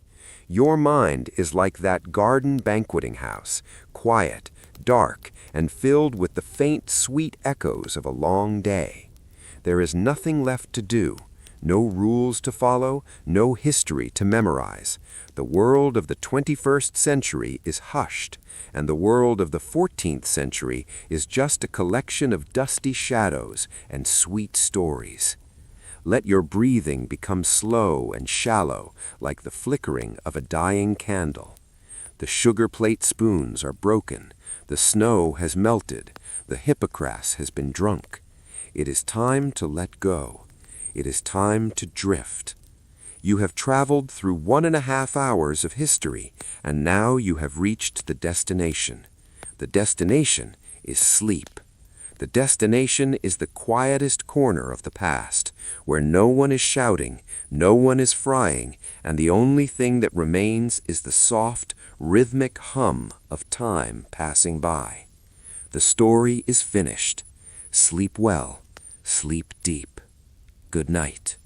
Your mind is like that garden banqueting house, quiet, dark, and filled with the faint, sweet echoes of a long day. There is nothing left to do, no rules to follow, no history to memorize. The world of the 21st century is hushed, and the world of the 14th century is just a collection of dusty shadows and sweet stories. Let your breathing become slow and shallow, like the flickering of a dying candle. The sugar plate spoons are broken, the snow has melted, the Hippocras has been drunk. It is time to let go. It is time to drift. You have traveled through 1.5 hours of history, and now you have reached the destination. The destination is sleep. The destination is the quietest corner of the past, where no one is shouting, no one is frying, and the only thing that remains is the soft, rhythmic hum of time passing by. The story is finished. Sleep well, sleep deep. Good night.